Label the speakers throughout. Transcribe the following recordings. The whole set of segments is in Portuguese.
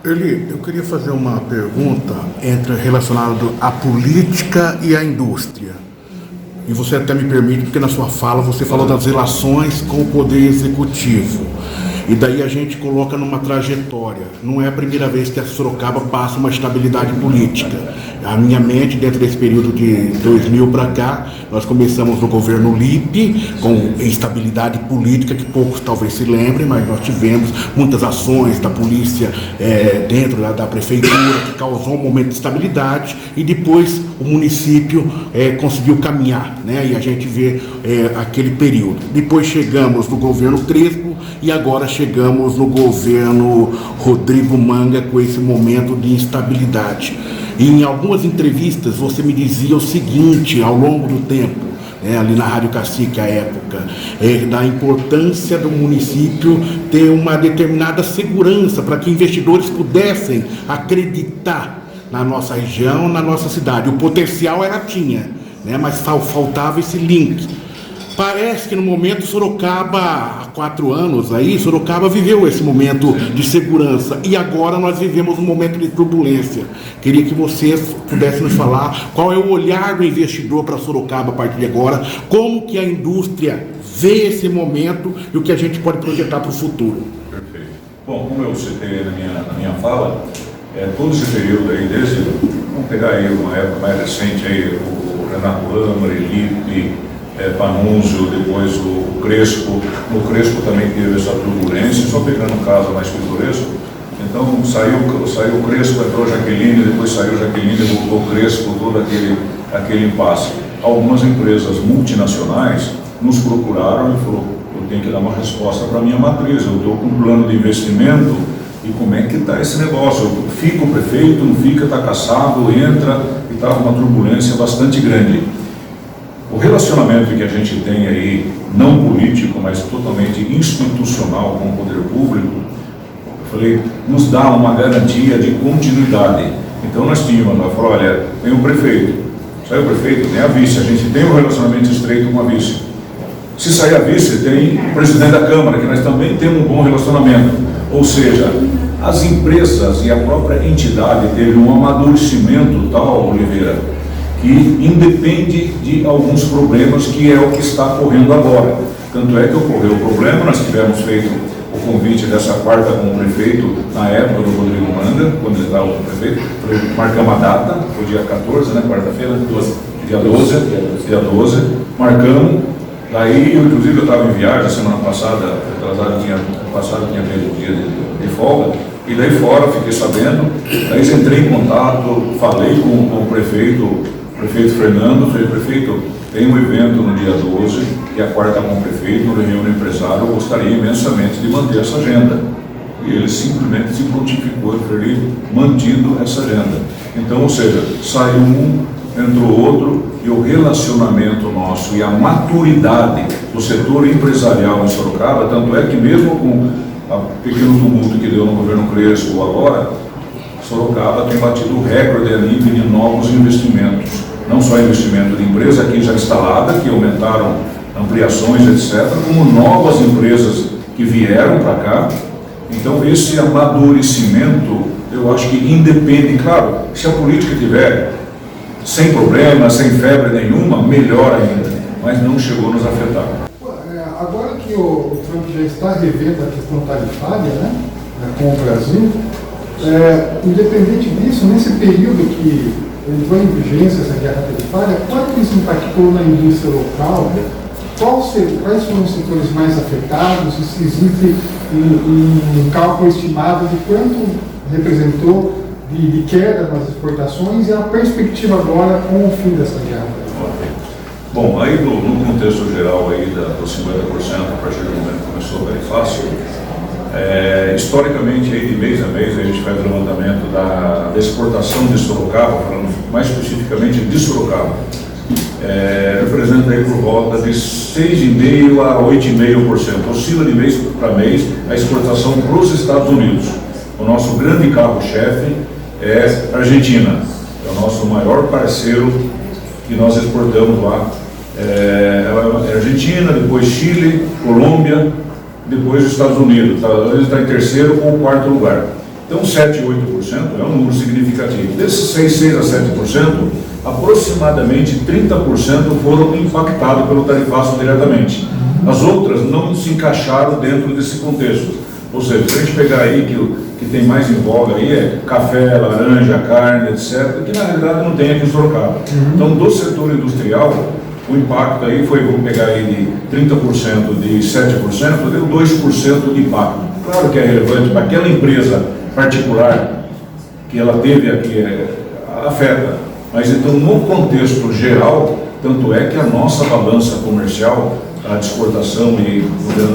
Speaker 1: Eli, eu queria fazer uma pergunta relacionada à política e à indústria. E você até me permite, porque na sua fala você falou das relações com o poder executivo. E daí a gente coloca numa trajetória. Não é a primeira vez que a Sorocaba passa uma estabilidade política. A minha mente, dentro desse período de 2000 para cá, nós começamos no governo Lippe, com instabilidade política, que poucos talvez se lembrem, mas nós tivemos muitas ações da polícia dentro da prefeitura, que causou um momento de estabilidade, e depois o município conseguiu caminhar, né? E a gente vê aquele período. Depois chegamos no governo Crespo, e agora chegamos no governo Rodrigo Manga, com esse momento de instabilidade. E em algumas entrevistas você me dizia o seguinte, ao longo do tempo, ali na Rádio Cacique à época, da importância do município ter uma determinada segurança para que investidores pudessem acreditar na nossa região, na nossa cidade. O potencial tinha, né, mas faltava esse link. Parece que no momento Sorocaba, há 4 anos aí, Sorocaba viveu esse momento de segurança, e agora nós vivemos um momento de turbulência. Queria que vocês pudessem nos falar qual é o olhar do investidor para Sorocaba a partir de agora, como que a indústria vê esse momento e o que a gente pode projetar para o futuro.
Speaker 2: Perfeito. Bom, como eu citei na minha fala, todo esse período aí, vamos pegar aí uma época mais recente, aí, o Renato Câmara, Lippe, Panunzio, depois o Crespo. No Crespo também teve essa turbulência, só pegando um caso mais pitoresco. Então saiu o Crespo, entrou Jaqueline, depois saiu Jaqueline, voltou o Crespo, todo aquele impasse. Algumas empresas multinacionais nos procuraram e falou: eu tenho que dar uma resposta para a minha matriz, eu estou com um plano de investimento, e como é que está esse negócio? Fica o prefeito, não fica, está caçado, entra, e estava uma turbulência bastante grande. O relacionamento que a gente tem aí, não político, mas totalmente institucional com o poder público, eu falei, nos dá uma garantia de continuidade. Então nós tínhamos, nós falamos, olha, tem o prefeito, sai o prefeito, tem a vice, a gente tem um relacionamento estreito com a vice. Se sair a vice, tem o presidente da Câmara, que nós também temos um bom relacionamento. Ou seja, as empresas e a própria entidade teve um amadurecimento tal, Oliveira, que independe de alguns problemas, que é o que está ocorrendo agora. Tanto é que ocorreu o problema, nós tivemos feito o convite dessa quarta com o prefeito, na época do Rodrigo Manga, quando ele estava com o prefeito, marcamos a data, foi dia 14, né, quarta-feira, dia 12, marcamos, daí, inclusive eu estava em viagem, semana passada, tinha feito um dia de folga, e daí fora fiquei sabendo, daí entrei em contato, falei com o prefeito Fernando, falei: prefeito, tem um evento no dia 12, e a quarta com o prefeito, no reunião do empresário, eu gostaria imensamente de manter essa agenda. E ele simplesmente se prontificou, mantendo essa agenda. Então, ou seja, saiu um, entrou outro, e o relacionamento nosso e a maturidade do setor empresarial em Sorocaba, tanto é que mesmo com o pequeno tumulto que deu no governo Crespo agora, Sorocaba tem batido o recorde a nível de novos investimentos. Não só investimento de empresa aqui já instalada, que aumentaram ampliações, etc., como novas empresas que vieram para cá. Então, esse amadurecimento, eu acho que independe, claro, se a política tiver sem problema, sem febre nenhuma, melhor ainda, mas não chegou a nos afetar.
Speaker 3: Agora que o Trump já está revendo a questão tarifária, né, com o Brasil, independente disso, nesse período que entrou em vigência essa guerra tarifária, quanto isso impactou na indústria local? Quais foram os setores mais afetados? Se existe um cálculo estimado de quanto representou de queda nas exportações e a perspectiva agora com o fim dessa guerra tarifária?
Speaker 2: Bom, aí no contexto geral aí dos 50%, a partir do momento que começou a tarifácia, historicamente, aí, de mês a mês, a gente faz o levantamento da exportação de Sorocaba, falando mais especificamente de Sorocaba, representa aí por volta de 6,5% a 8,5%, oscila de mês para mês a exportação para os Estados Unidos. O nosso grande carro-chefe é a Argentina, é o nosso maior parceiro que nós exportamos lá. É Argentina, depois Chile, Colômbia, depois os Estados Unidos, ele está em terceiro ou quarto lugar. Então 7, 8% é um número significativo. Desses 6 a 7%, aproximadamente 30% foram impactados pelo tarifaço diretamente. As outras não se encaixaram dentro desse contexto. Ou seja, se a gente pegar aí que tem mais em voga aí é café, laranja, carne, etc., que na realidade não tem aqui em Sorocaba. Então, do setor industrial, o impacto aí foi, vamos pegar aí de 30%, de 7%, deu 2% de impacto. Claro que é relevante para aquela empresa particular que ela teve aqui, afeta. Mas então, no contexto geral, tanto é que a nossa balança comercial, a de exportação e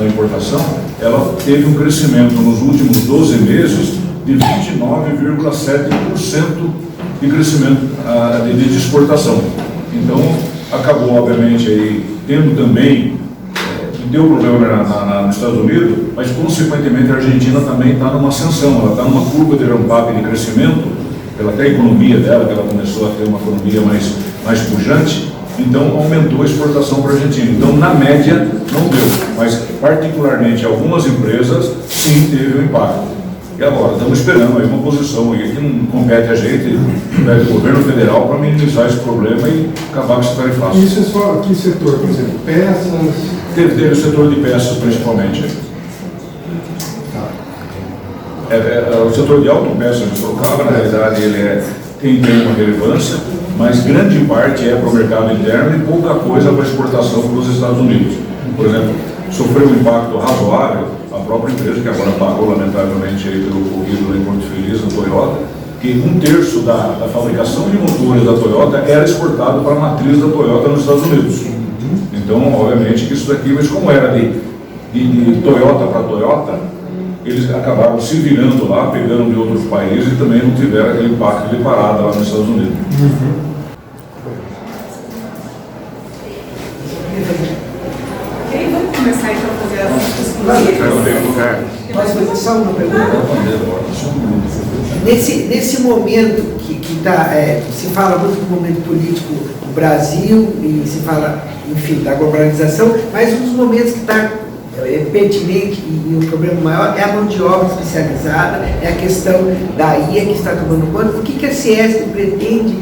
Speaker 2: a importação, ela teve um crescimento nos últimos 12 meses de 29,7% de crescimento de exportação. Então, acabou, obviamente, aí, tendo também, deu problema nos Estados Unidos, mas, consequentemente, a Argentina também está numa ascensão, ela está numa curva de ramp-up de crescimento, pela até a economia dela, que ela começou a ter uma economia mais pujante, então aumentou a exportação para a Argentina. Então, na média, não deu, mas particularmente algumas empresas, sim, teve um impacto. E agora, estamos esperando aí uma posição aí que não compete a gente, compete o governo federal para minimizar esse problema e acabar com esse tarifaço.
Speaker 3: Isso é só que setor, por exemplo, peças?
Speaker 2: Teve o setor de peças, principalmente. O setor de autopeças de Sorocaba, na realidade, ele tem uma relevância, mas grande parte é para o mercado interno e pouca coisa para exportação para os Estados Unidos. Por exemplo, sofreu um impacto razoável a própria empresa, que agora pagou, lamentavelmente, aí pelo ocorrido em Porto Feliz, a Toyota, que 1/3 da fabricação de motores da Toyota era exportado para a matriz da Toyota nos Estados Unidos. Então, obviamente, que isso daqui, mas como era de Toyota para Toyota, eles acabaram se virando lá, pegando de outros países e também não tiveram aquele impacto de parada lá nos Estados Unidos.
Speaker 4: Ok, vamos começar então a fazer as discussões.
Speaker 5: Posso fazer só uma pergunta? Nesse momento que tá, se fala muito do momento político do Brasil e se fala, enfim, da globalização, mas um dos momentos que está pertinente e o problema maior é a mão de obra especializada, é a questão da IA que está tomando conta. O que a Ciesp pretende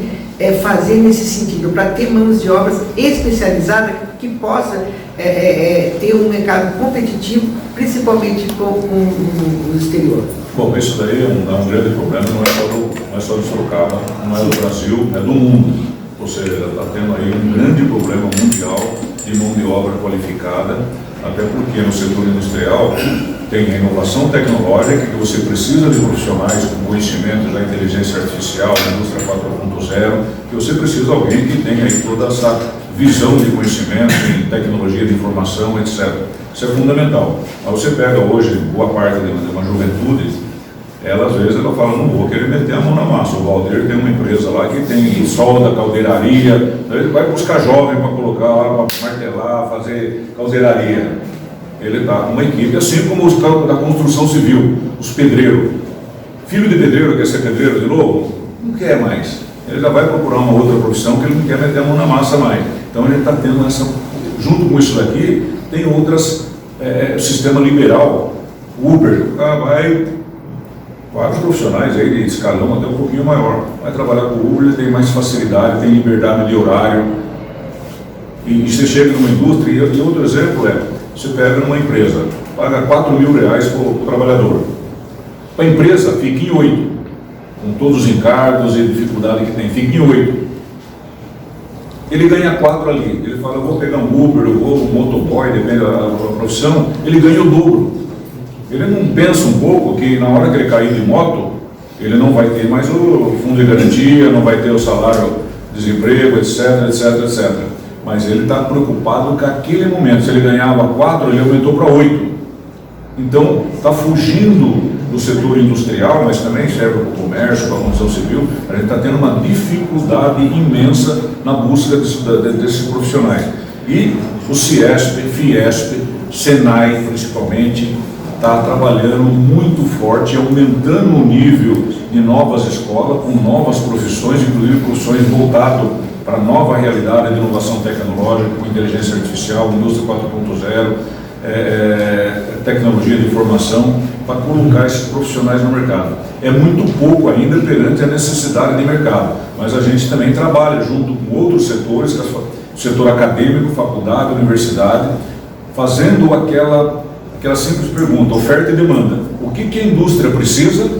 Speaker 5: fazer nesse sentido, para ter mãos de obras especializadas que possa ter um mercado competitivo, principalmente com o exterior?
Speaker 2: Bom, isso daí é um grande problema, não é só de Sorocaba, não é do Brasil, é do mundo. Ou seja, está tendo aí um grande problema mundial de mão de obra qualificada, até porque no setor industrial tem a inovação tecnológica, que você precisa de profissionais com conhecimento da inteligência artificial, da indústria 4.0, que você precisa de alguém que tenha aí toda essa visão de conhecimento em tecnologia de informação, etc. Isso é fundamental. Mas você pega hoje boa parte de uma juventude, ela às vezes ela fala, não vou querer meter a mão na massa. O Valdir tem uma empresa lá que tem solda, caldeiraria, ele vai buscar jovem para colocar lá, para martelar, fazer caldeiraria. Ele está com uma equipe, assim como os da construção civil, os pedreiros. Filho de pedreiro quer ser pedreiro de novo? Não quer mais. Ele já vai procurar uma outra profissão que ele não quer meter a mão na massa mais. Então ele está tendo essa, junto com isso daqui, tem outras, sistema liberal, Uber, vai vários profissionais aí de escalão até um pouquinho maior. Vai trabalhar com o Uber, ele tem mais facilidade, tem liberdade de horário. E você chega numa indústria, e outro exemplo você pega numa empresa, paga R$4.000 para o trabalhador. A empresa fica em 8, com todos os encargos e dificuldade que tem, fica em 8. Ele ganha 4 ali, ele fala, eu vou pegar um Uber, eu vou um motoboy, depende da profissão, ele ganha o dobro. Ele não pensa um pouco que na hora que ele cair de moto, ele não vai ter mais o fundo de garantia, não vai ter o salário, desemprego, etc, etc, etc. Mas ele está preocupado com aquele momento. Se ele ganhava 4, ele aumentou para 8. Então, está fugindo do setor industrial, mas também serve para o comércio, para a construção civil. A gente está tendo uma dificuldade imensa na busca desses profissionais. E o Ciesp, Fiesp, Senai, principalmente, está trabalhando muito forte, aumentando o nível de novas escolas, com novas profissões, inclusive profissões voltadas para a nova realidade de inovação tecnológica, com inteligência artificial, indústria 4.0, tecnologia de informação. para colocar esses profissionais no mercado. É muito pouco ainda perante a necessidade de mercado, mas a gente também trabalha junto com outros setores, o setor acadêmico, faculdade, universidade, fazendo aquela simples pergunta, oferta e demanda. O que a indústria precisa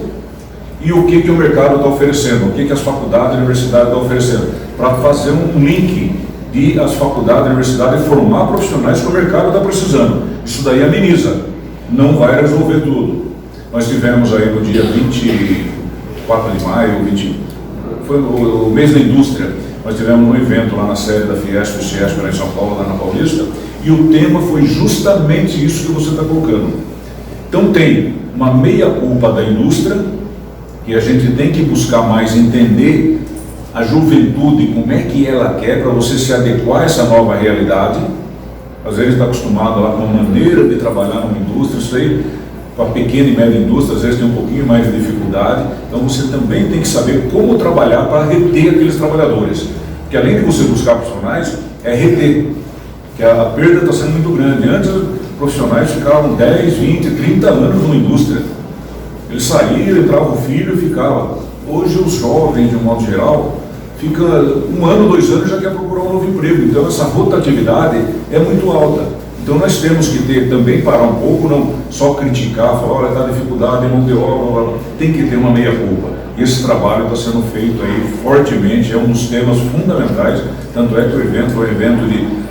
Speaker 2: e o que o mercado está oferecendo, o que as faculdades e universidades estão oferecendo, para fazer um link de as faculdades e universidades formar profissionais que o mercado está precisando. Isso daí ameniza, não vai resolver tudo. Nós tivemos aí no dia 24 de maio, foi o mês da indústria, nós tivemos um evento lá na sede da Fiesp e Ciesp, lá em São Paulo, lá na Paulista, e o tema foi justamente isso que você está colocando. Então tem uma meia-culpa da indústria, que a gente tem que buscar mais entender a juventude, como é que ela quer, para você se adequar a essa nova realidade. Às vezes está acostumado lá com uma maneira de trabalhar numa indústria, isso aí, com a pequena e média indústria, às vezes tem um pouquinho mais de dificuldade. Então você também tem que saber como trabalhar para reter aqueles trabalhadores. Porque além de você buscar profissionais, é reter, que a perda está sendo muito grande. Antes, os profissionais ficavam 10, 20, 30 anos numa indústria. Eles saíam, entrava o filho e ficava. Hoje os jovens, de um modo geral, fica 1 ano, 2 anos e já quer procurar um novo emprego. Então essa rotatividade é muito alta. Então nós temos que também parar um pouco, não só criticar, falar, olha, está dificuldade, mão de obra, tem que ter uma meia-culpa. Esse trabalho está sendo feito aí fortemente, é um dos temas fundamentais, tanto é que o evento foi um evento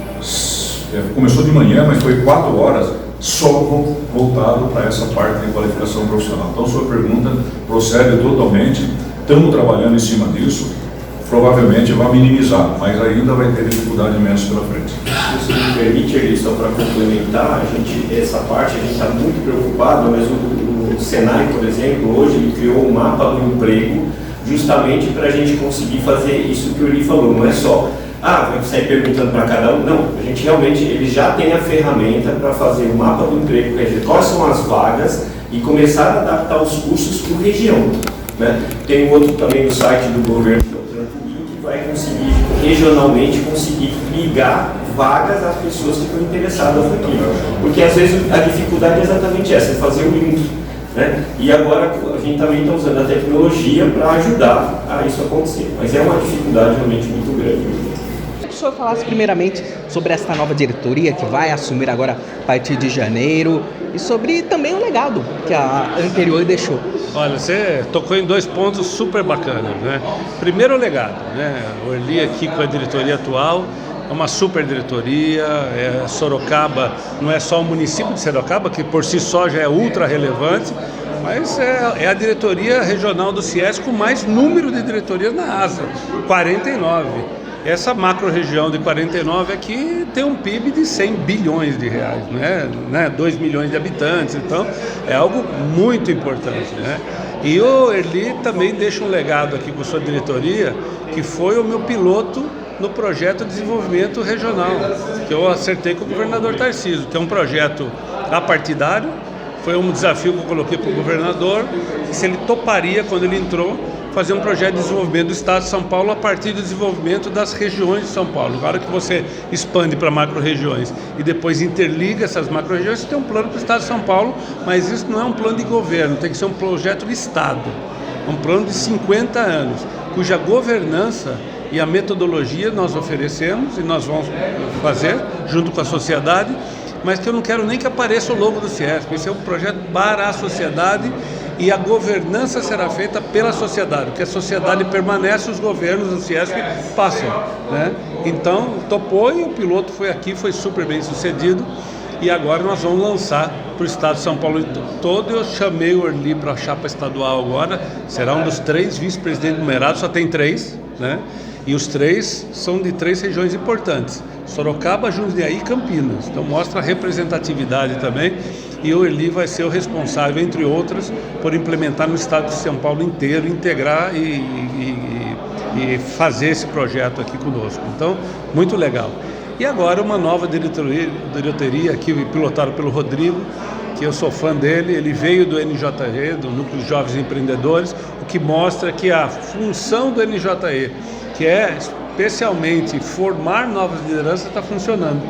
Speaker 2: começou de manhã, mas foi 4 horas, só voltado para essa parte de qualificação profissional. Então, sua pergunta procede totalmente, estamos trabalhando em cima disso, provavelmente vai minimizar, mas ainda vai ter dificuldade imensa pela frente.
Speaker 6: Se me permite, só para complementar, essa parte a gente está muito preocupado, mas o Senai, por exemplo, hoje ele criou um mapa do emprego justamente para a gente conseguir fazer isso que o Uri falou, não é só vai sair perguntando para cada um. Não, a gente realmente, ele já tem a ferramenta para fazer o mapa do emprego, quer dizer, quais são as vagas e começar a adaptar os cursos por região. Né? Tem um outro também no site do governo, que é o Trampolim, que vai conseguir, regionalmente, conseguir ligar vagas às pessoas que estão interessadas naquilo. Porque às vezes a dificuldade é exatamente essa, é fazer o link. Né? E agora a gente também está usando a tecnologia para ajudar a isso acontecer. Mas é uma dificuldade realmente muito grande.
Speaker 7: Que o senhor falasse primeiramente sobre essa nova diretoria que vai assumir agora a partir de janeiro e sobre também o legado que a anterior deixou.
Speaker 8: Olha, você tocou em 2 pontos super bacanas, né? Primeiro o legado, né? O Erli aqui com a diretoria atual é uma super diretoria, Sorocaba não é só o município de Sorocaba, que por si só já é ultra relevante, mas é a diretoria regional do CIESP com mais número de diretorias na ASA, 49. Essa macro-região de 49 aqui tem um PIB de 100 bilhões de reais, né? 2 milhões de habitantes, então é algo muito importante, né? E o Erli também deixa um legado aqui com sua diretoria, que foi o meu piloto no projeto de desenvolvimento regional, que eu acertei com o governador Tarcísio, que é um projeto apartidário. Foi um desafio que eu coloquei para o governador, se ele toparia, quando ele entrou, fazer um projeto de desenvolvimento do Estado de São Paulo a partir do desenvolvimento das regiões de São Paulo. Na hora que você expande para macro-regiões e depois interliga essas macro-regiões, você tem um plano para o Estado de São Paulo, mas isso não é um plano de governo, tem que ser um projeto de Estado, um plano de 50 anos, cuja governança e a metodologia nós oferecemos e nós vamos fazer junto com a sociedade, mas que eu não quero nem que apareça o logo do CIESP. Esse é um projeto para a sociedade e a governança será feita pela sociedade, porque a sociedade permanece, os governos do CIESP passam, né? Então, topou e o piloto foi aqui, foi super bem sucedido e agora nós vamos lançar para o Estado de São Paulo todo. Eu chamei o Erli para a chapa estadual agora, será um dos 3 vice-presidentes numerados, só tem 3, né? E os 3 são de 3 regiões importantes, Sorocaba, Jundiaí e Campinas. Então mostra a representatividade também. E o Erli vai ser o responsável, entre outras, por implementar no estado de São Paulo inteiro, integrar e fazer esse projeto aqui conosco. Então, muito legal. E agora uma nova diretoria aqui, pilotada pelo Rodrigo, que eu sou fã dele. Ele veio do NJE, do Núcleo de Jovens Empreendedores, o que mostra que a função do NJE, que é especialmente formar novas lideranças, está funcionando.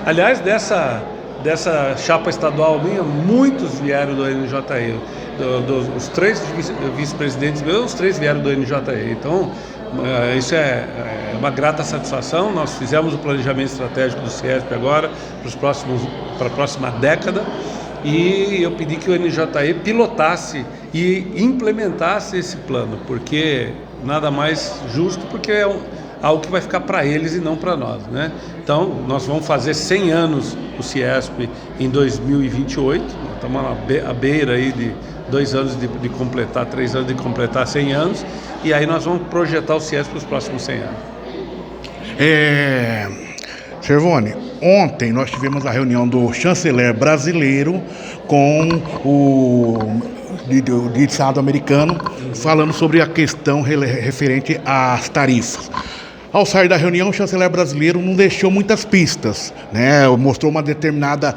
Speaker 8: Aliás, dessa chapa estadual minha, muitos vieram do NJE. Os 3 vice-presidentes meus, os 3 vieram do NJE. Então, isso é uma grata satisfação. Nós fizemos o planejamento estratégico do CIESP agora para a próxima década, e eu pedi que o NJE pilotasse e implementasse esse plano, porque nada mais justo, porque é algo que vai ficar para eles e não para nós, né? Então, nós vamos fazer 100 anos do CIESP em 2028, estamos à beira aí de 2 anos de completar, 3 anos de completar 100 anos, e aí nós vamos projetar o CIESP para os próximos 100 anos.
Speaker 1: Cervoni, ontem nós tivemos a reunião do chanceler brasileiro com o de Estado americano, falando sobre a questão referente às tarifas. Ao sair da reunião, o chanceler brasileiro não deixou muitas pistas, né? Mostrou uma determinada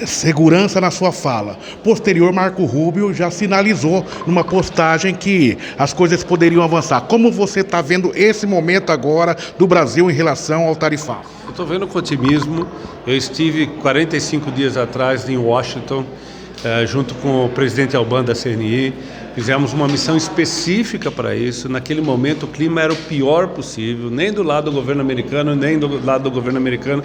Speaker 1: segurança na sua fala. Posterior, Marco Rubio já sinalizou numa postagem que as coisas poderiam avançar. Como você está vendo esse momento agora do Brasil em relação ao tarifário?
Speaker 8: Eu estou vendo com otimismo. Eu estive 45 dias atrás em Washington, junto com o presidente Albano da CNI. Fizemos uma missão específica para isso. Naquele momento o clima era o pior possível, nem do lado do governo americano, nem do lado do governo americano,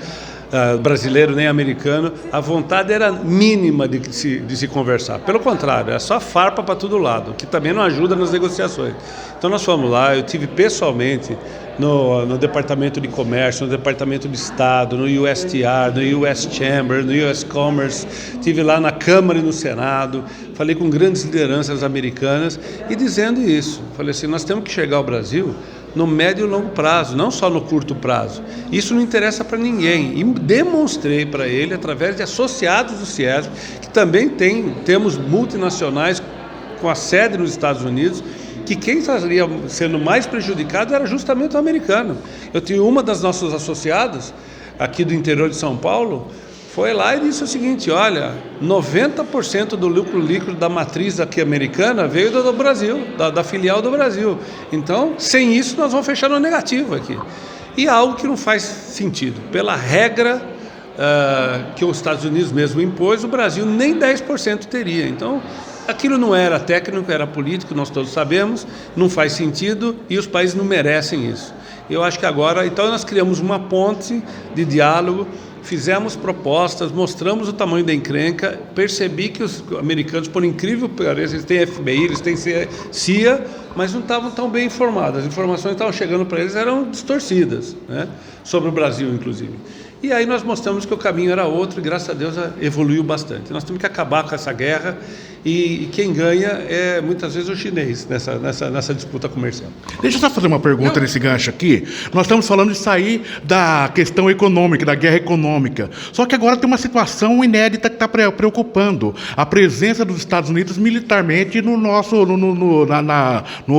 Speaker 8: brasileiro, nem americano. A vontade era mínima de se conversar. Pelo contrário, é só farpa para todo lado, que também não ajuda nas negociações. Então nós fomos lá, eu tive pessoalmente no Departamento de Comércio, no Departamento de Estado, no USTR, no US Chamber, no US Commerce, estive lá na Câmara e no Senado, falei com grandes lideranças americanas e dizendo isso. Falei assim, nós temos que chegar ao Brasil no médio e longo prazo, não só no curto prazo. Isso não interessa para ninguém. E demonstrei para ele, através de associados do CIESP, que também temos multinacionais com a sede nos Estados Unidos, que quem estaria sendo mais prejudicado era justamente o americano. Eu tinha uma das nossas associadas, aqui do interior de São Paulo, foi lá e disse o seguinte, olha, 90% do lucro líquido da matriz aqui americana veio do Brasil, da filial do Brasil. Então, sem isso, nós vamos fechar no negativo aqui. E algo que não faz sentido. Pela regra que os Estados Unidos mesmo impôs, o Brasil nem 10% teria. Então, aquilo não era técnico, era político, nós todos sabemos, não faz sentido e os países não merecem isso. Eu acho que agora, então nós criamos uma ponte de diálogo, fizemos propostas, mostramos o tamanho da encrenca, percebi que os americanos, por incrível que pareça, eles têm FBI, eles têm CIA, mas não estavam tão bem informados. As informações que estavam chegando para eles eram distorcidas, né? Sobre o Brasil, inclusive. E aí nós mostramos que o caminho era outro e, graças a Deus, evoluiu bastante. Nós temos que acabar com essa guerra e quem ganha é, muitas vezes, o chinês nessa disputa comercial.
Speaker 1: Deixa eu só fazer uma pergunta nesse gancho aqui. Nós estamos falando de sair da questão econômica, da guerra econômica. Só que agora tem uma situação inédita que está preocupando. A presença dos Estados Unidos militarmente no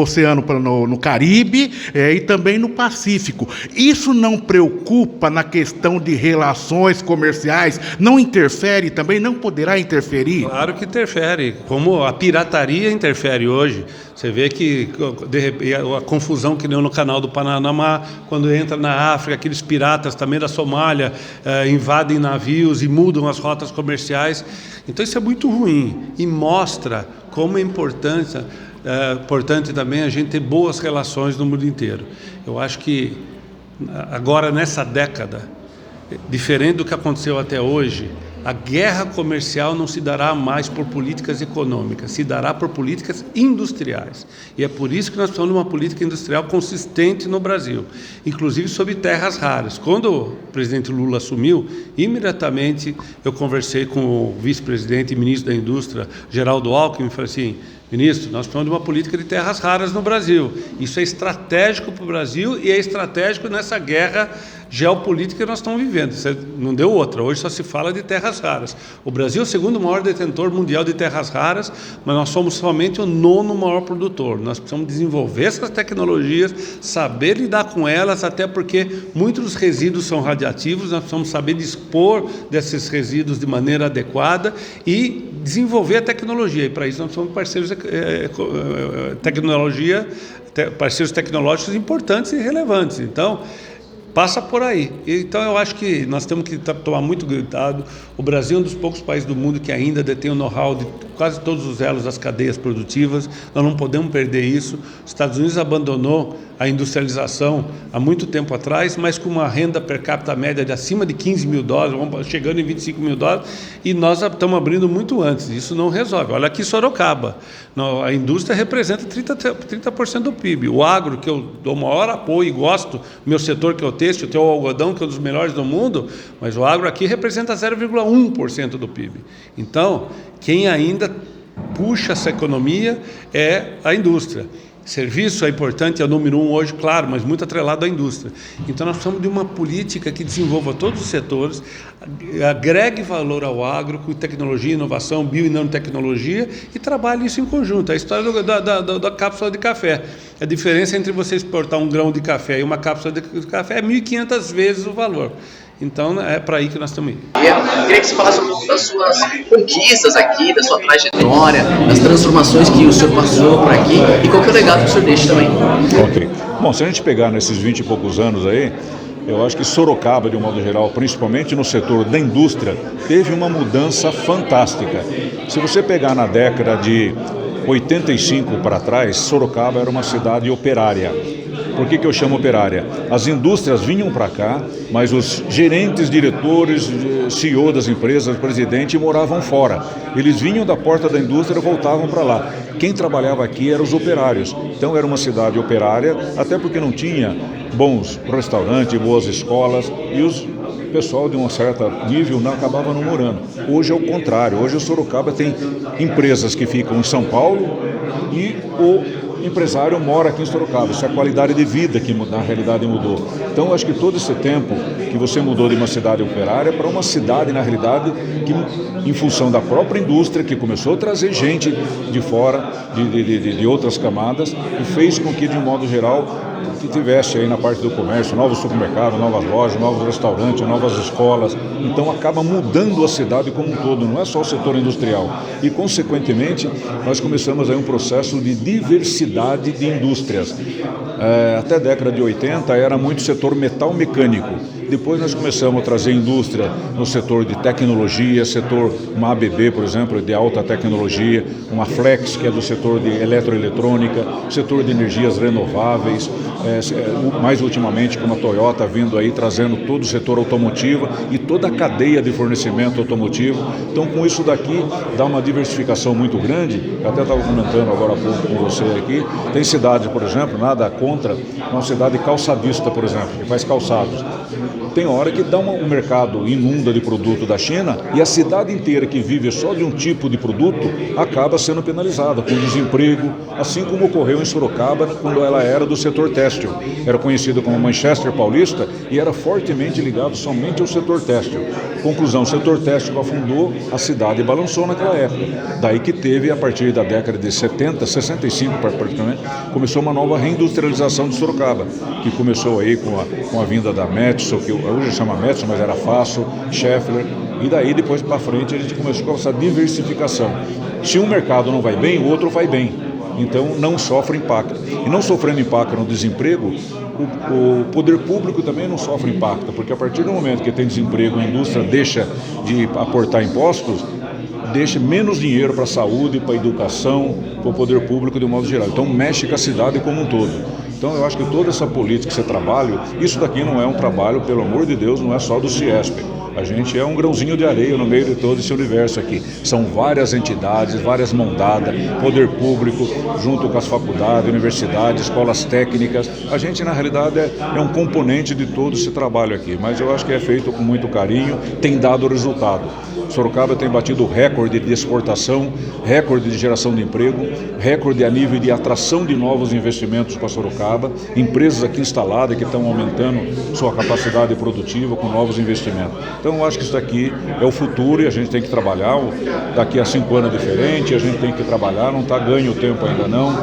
Speaker 1: oceano, no Caribe e também no Pacífico. Isso não preocupa na questão de relações comerciais? Não interfere também? Não poderá interferir?
Speaker 8: Claro que interfere. Como a pirataria interfere hoje. Você vê que a confusão que deu no canal do Panamá, quando entra na África, aqueles piratas também da Somália invadem navios e mudam as rotas comerciais. Então isso é muito ruim e mostra como é importante também a gente ter boas relações no mundo inteiro. Eu acho que agora, nessa década, diferente do que aconteceu até hoje, a guerra comercial não se dará mais por políticas econômicas, se dará por políticas industriais. E é por isso que nós precisamos de uma política industrial consistente no Brasil, inclusive sobre terras raras. Quando o presidente Lula assumiu, imediatamente eu conversei com o vice-presidente e ministro da Indústria, Geraldo Alckmin, e falei assim, ministro, nós precisamos de uma política de terras raras no Brasil. Isso é estratégico para o Brasil e é estratégico nessa guerra geopolítica que nós estamos vivendo. Isso não deu outra. Hoje só se fala de terras raras. O Brasil é o segundo maior detentor mundial de terras raras, mas nós somos somente o 9º maior produtor. Nós precisamos desenvolver essas tecnologias, saber lidar com elas, até porque muitos dos resíduos são radiativos, nós precisamos saber dispor desses resíduos de maneira adequada e desenvolver a tecnologia. E para isso nós somos parceiros parceiros tecnológicos importantes e relevantes. Então, passa por aí. Então eu acho que nós temos que tomar muito cuidado. O Brasil é um dos poucos países do mundo que ainda detém o know-how de quase todos os elos das cadeias produtivas. Nós não podemos perder isso. Os Estados Unidos abandonou a industrialização há muito tempo atrás, mas com uma renda per capita média de acima de 15 mil dólares, chegando em 25 mil dólares, e nós estamos abrindo muito antes. Isso não resolve. Olha aqui Sorocaba. A indústria representa 30% do PIB. O agro, que eu dou maior apoio e gosto, meu setor que é o têxtil, tem o algodão, que é um dos melhores do mundo, mas o agro aqui representa 0,1% do PIB. Então, quem ainda puxa essa economia é a indústria. Serviço é importante, é o número 1 hoje, claro, mas muito atrelado à indústria. Então nós precisamos de uma política que desenvolva todos os setores, agregue valor ao agro com tecnologia, inovação, bio e nanotecnologia e trabalhe isso em conjunto. É a história da cápsula de café. A diferença entre você exportar um grão de café e uma cápsula de café é 1.500 vezes o valor. Então é para aí que nós estamos indo.
Speaker 7: Eu queria que você falasse um pouco das suas conquistas aqui, da sua trajetória, das transformações que o senhor passou por aqui e qual que é o legado que o senhor deixa também.
Speaker 2: Ok. Bom, se a gente pegar nesses 20 e poucos anos aí, eu acho que Sorocaba, de um modo geral, principalmente no setor da indústria, teve uma mudança fantástica. Se você pegar na década de 85 para trás, Sorocaba era uma cidade operária. Por que eu chamo operária? As indústrias vinham para cá, mas os gerentes, diretores, CEO das empresas, presidente, moravam fora. Eles vinham da porta da indústria e voltavam para lá. Quem trabalhava aqui eram os operários. Então era uma cidade operária, até porque não tinha bons restaurantes, boas escolas, e o pessoal de um certo nível acabava não morando. Hoje é o contrário. Hoje o Sorocaba tem empresas que ficam em São Paulo e o empresário mora aqui em Sorocaba. Isso é a qualidade de vida que na realidade mudou. Então acho que todo esse tempo que você mudou de uma cidade operária para uma cidade na realidade que, em função da própria indústria, que começou a trazer gente de fora, de outras camadas, e fez com que, de um modo geral, que tivesse aí na parte do comércio, novos supermercados, novas lojas, novos restaurantes, novas escolas. Então acaba mudando a cidade como um todo, não é só o setor industrial. E, consequentemente, nós começamos aí um processo de diversidade de indústrias. Até a década de 80 era muito setor metal mecânico. Depois nós começamos a trazer indústria no setor de tecnologia, setor, uma ABB, por exemplo, de alta tecnologia, uma Flex, que é do setor de eletroeletrônica, setor de energias renováveis, mais ultimamente com a Toyota vindo aí, trazendo todo o setor automotivo e toda a cadeia de fornecimento automotivo. Então, com isso daqui, dá uma diversificação muito grande. Eu até estava comentando agora há pouco com você aqui, tem cidade, por exemplo, nada contra, uma cidade calçadista, por exemplo, que faz calçados. Tem hora que dá um mercado inunda de produto da China e a cidade inteira que vive só de um tipo de produto acaba sendo penalizada com desemprego, assim como ocorreu em Sorocaba quando ela era do setor têxtil. Era conhecido como Manchester Paulista e era fortemente ligado somente ao setor têxtil. Conclusão, o setor têxtil afundou, a cidade balançou naquela época. Daí que teve, a partir da década de 70, 65 praticamente, começou uma nova reindustrialização de Sorocaba, que começou aí com a vinda da Metso, que hoje chama Metso, mas era Faço, Schaeffler, e daí depois para frente a gente começou com essa diversificação. Se um mercado não vai bem, o outro vai bem. Então não sofre impacto. E não sofrendo impacto no desemprego, o poder público também não sofre impacto, porque a partir do momento que tem desemprego, a indústria deixa de aportar impostos, deixa menos dinheiro para a saúde, para a educação, para o poder público de um modo geral. Então mexe com a cidade como um todo. Então eu acho que toda essa política, esse trabalho, isso daqui não é um trabalho, pelo amor de Deus, não é só do Ciesp. A gente é um grãozinho de areia no meio de todo esse universo aqui. São várias entidades, várias mãos dadas, poder público, junto com as faculdades, universidades, escolas técnicas. A gente, na realidade, é um componente de todo esse trabalho aqui, mas eu acho que é feito com muito carinho, tem dado resultado. Sorocaba tem batido recorde de exportação, recorde de geração de emprego, recorde a nível de atração de novos investimentos para Sorocaba, empresas aqui instaladas que estão aumentando sua capacidade produtiva com novos investimentos. Então eu acho que isso daqui é o futuro e a gente tem que trabalhar. Daqui a 5 anos é diferente, a gente tem que trabalhar, não está ganho o tempo ainda não.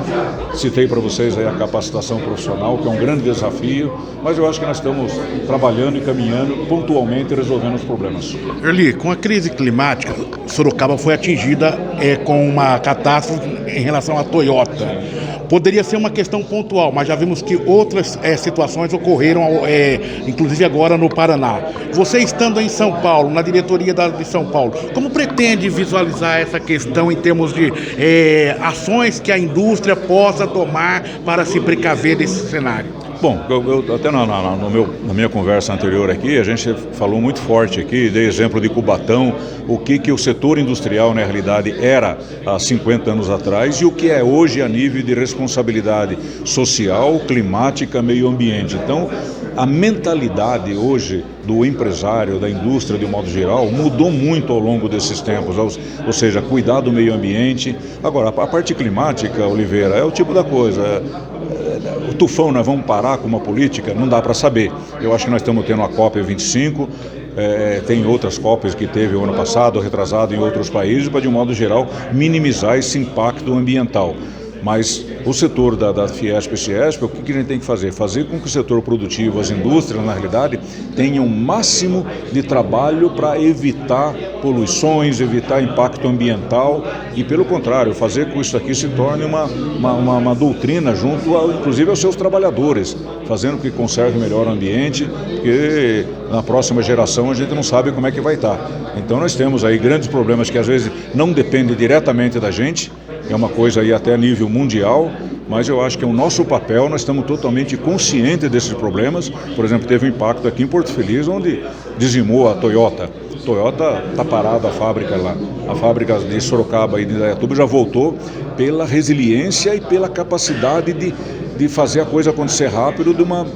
Speaker 2: Citei para vocês aí a capacitação profissional, que é um grande desafio, mas eu acho que nós estamos trabalhando e caminhando pontualmente e resolvendo os problemas.
Speaker 1: Erli, com a crise climática, Sorocaba foi atingida com uma catástrofe em relação à Toyota. poderia ser uma questão pontual, mas já vimos que outras situações ocorreram, inclusive agora no Paraná. Você estando em São Paulo, na diretoria de São Paulo, como pretende visualizar essa questão em termos de ações que a indústria possa tomar para se precaver desse cenário?
Speaker 2: Bom, eu até na minha conversa anterior aqui, a gente falou muito forte aqui, dei exemplo de Cubatão, o que o setor industrial na realidade era há 50 anos atrás e o que é hoje a nível de responsabilidade social, climática, meio ambiente. Então, a mentalidade hoje do empresário, da indústria de um modo geral, mudou muito ao longo desses tempos, ou seja, cuidar do meio ambiente. Agora, a parte climática, Oliveira, é o tipo da coisa. O tufão, nós vamos parar com uma política? Não dá para saber. Eu acho que nós estamos tendo a COP25, tem outras COPs que teve o ano passado, retrasado em outros países, para de um modo geral minimizar esse impacto ambiental. Mas o setor da Fiesp e Ciesp, o que a gente tem que fazer? Fazer com que o setor produtivo, as indústrias, na realidade, tenham o máximo de trabalho para evitar poluições, evitar impacto ambiental e, pelo contrário, fazer com que isso aqui se torne uma doutrina junto, inclusive, aos seus trabalhadores, fazendo com que conserve melhor o ambiente, porque na próxima geração a gente não sabe como é que vai estar. Então nós temos aí grandes problemas que às vezes não dependem diretamente da gente, é uma coisa aí até a nível mundial, mas eu acho que é o nosso papel, nós estamos totalmente conscientes desses problemas. Por exemplo, teve um impacto aqui em Porto Feliz, onde dizimou a Toyota. Toyota está parada a fábrica lá, a fábrica de Sorocaba e de Indaiatuba já voltou pela resiliência e pela capacidade de fazer a coisa acontecer rápido de uma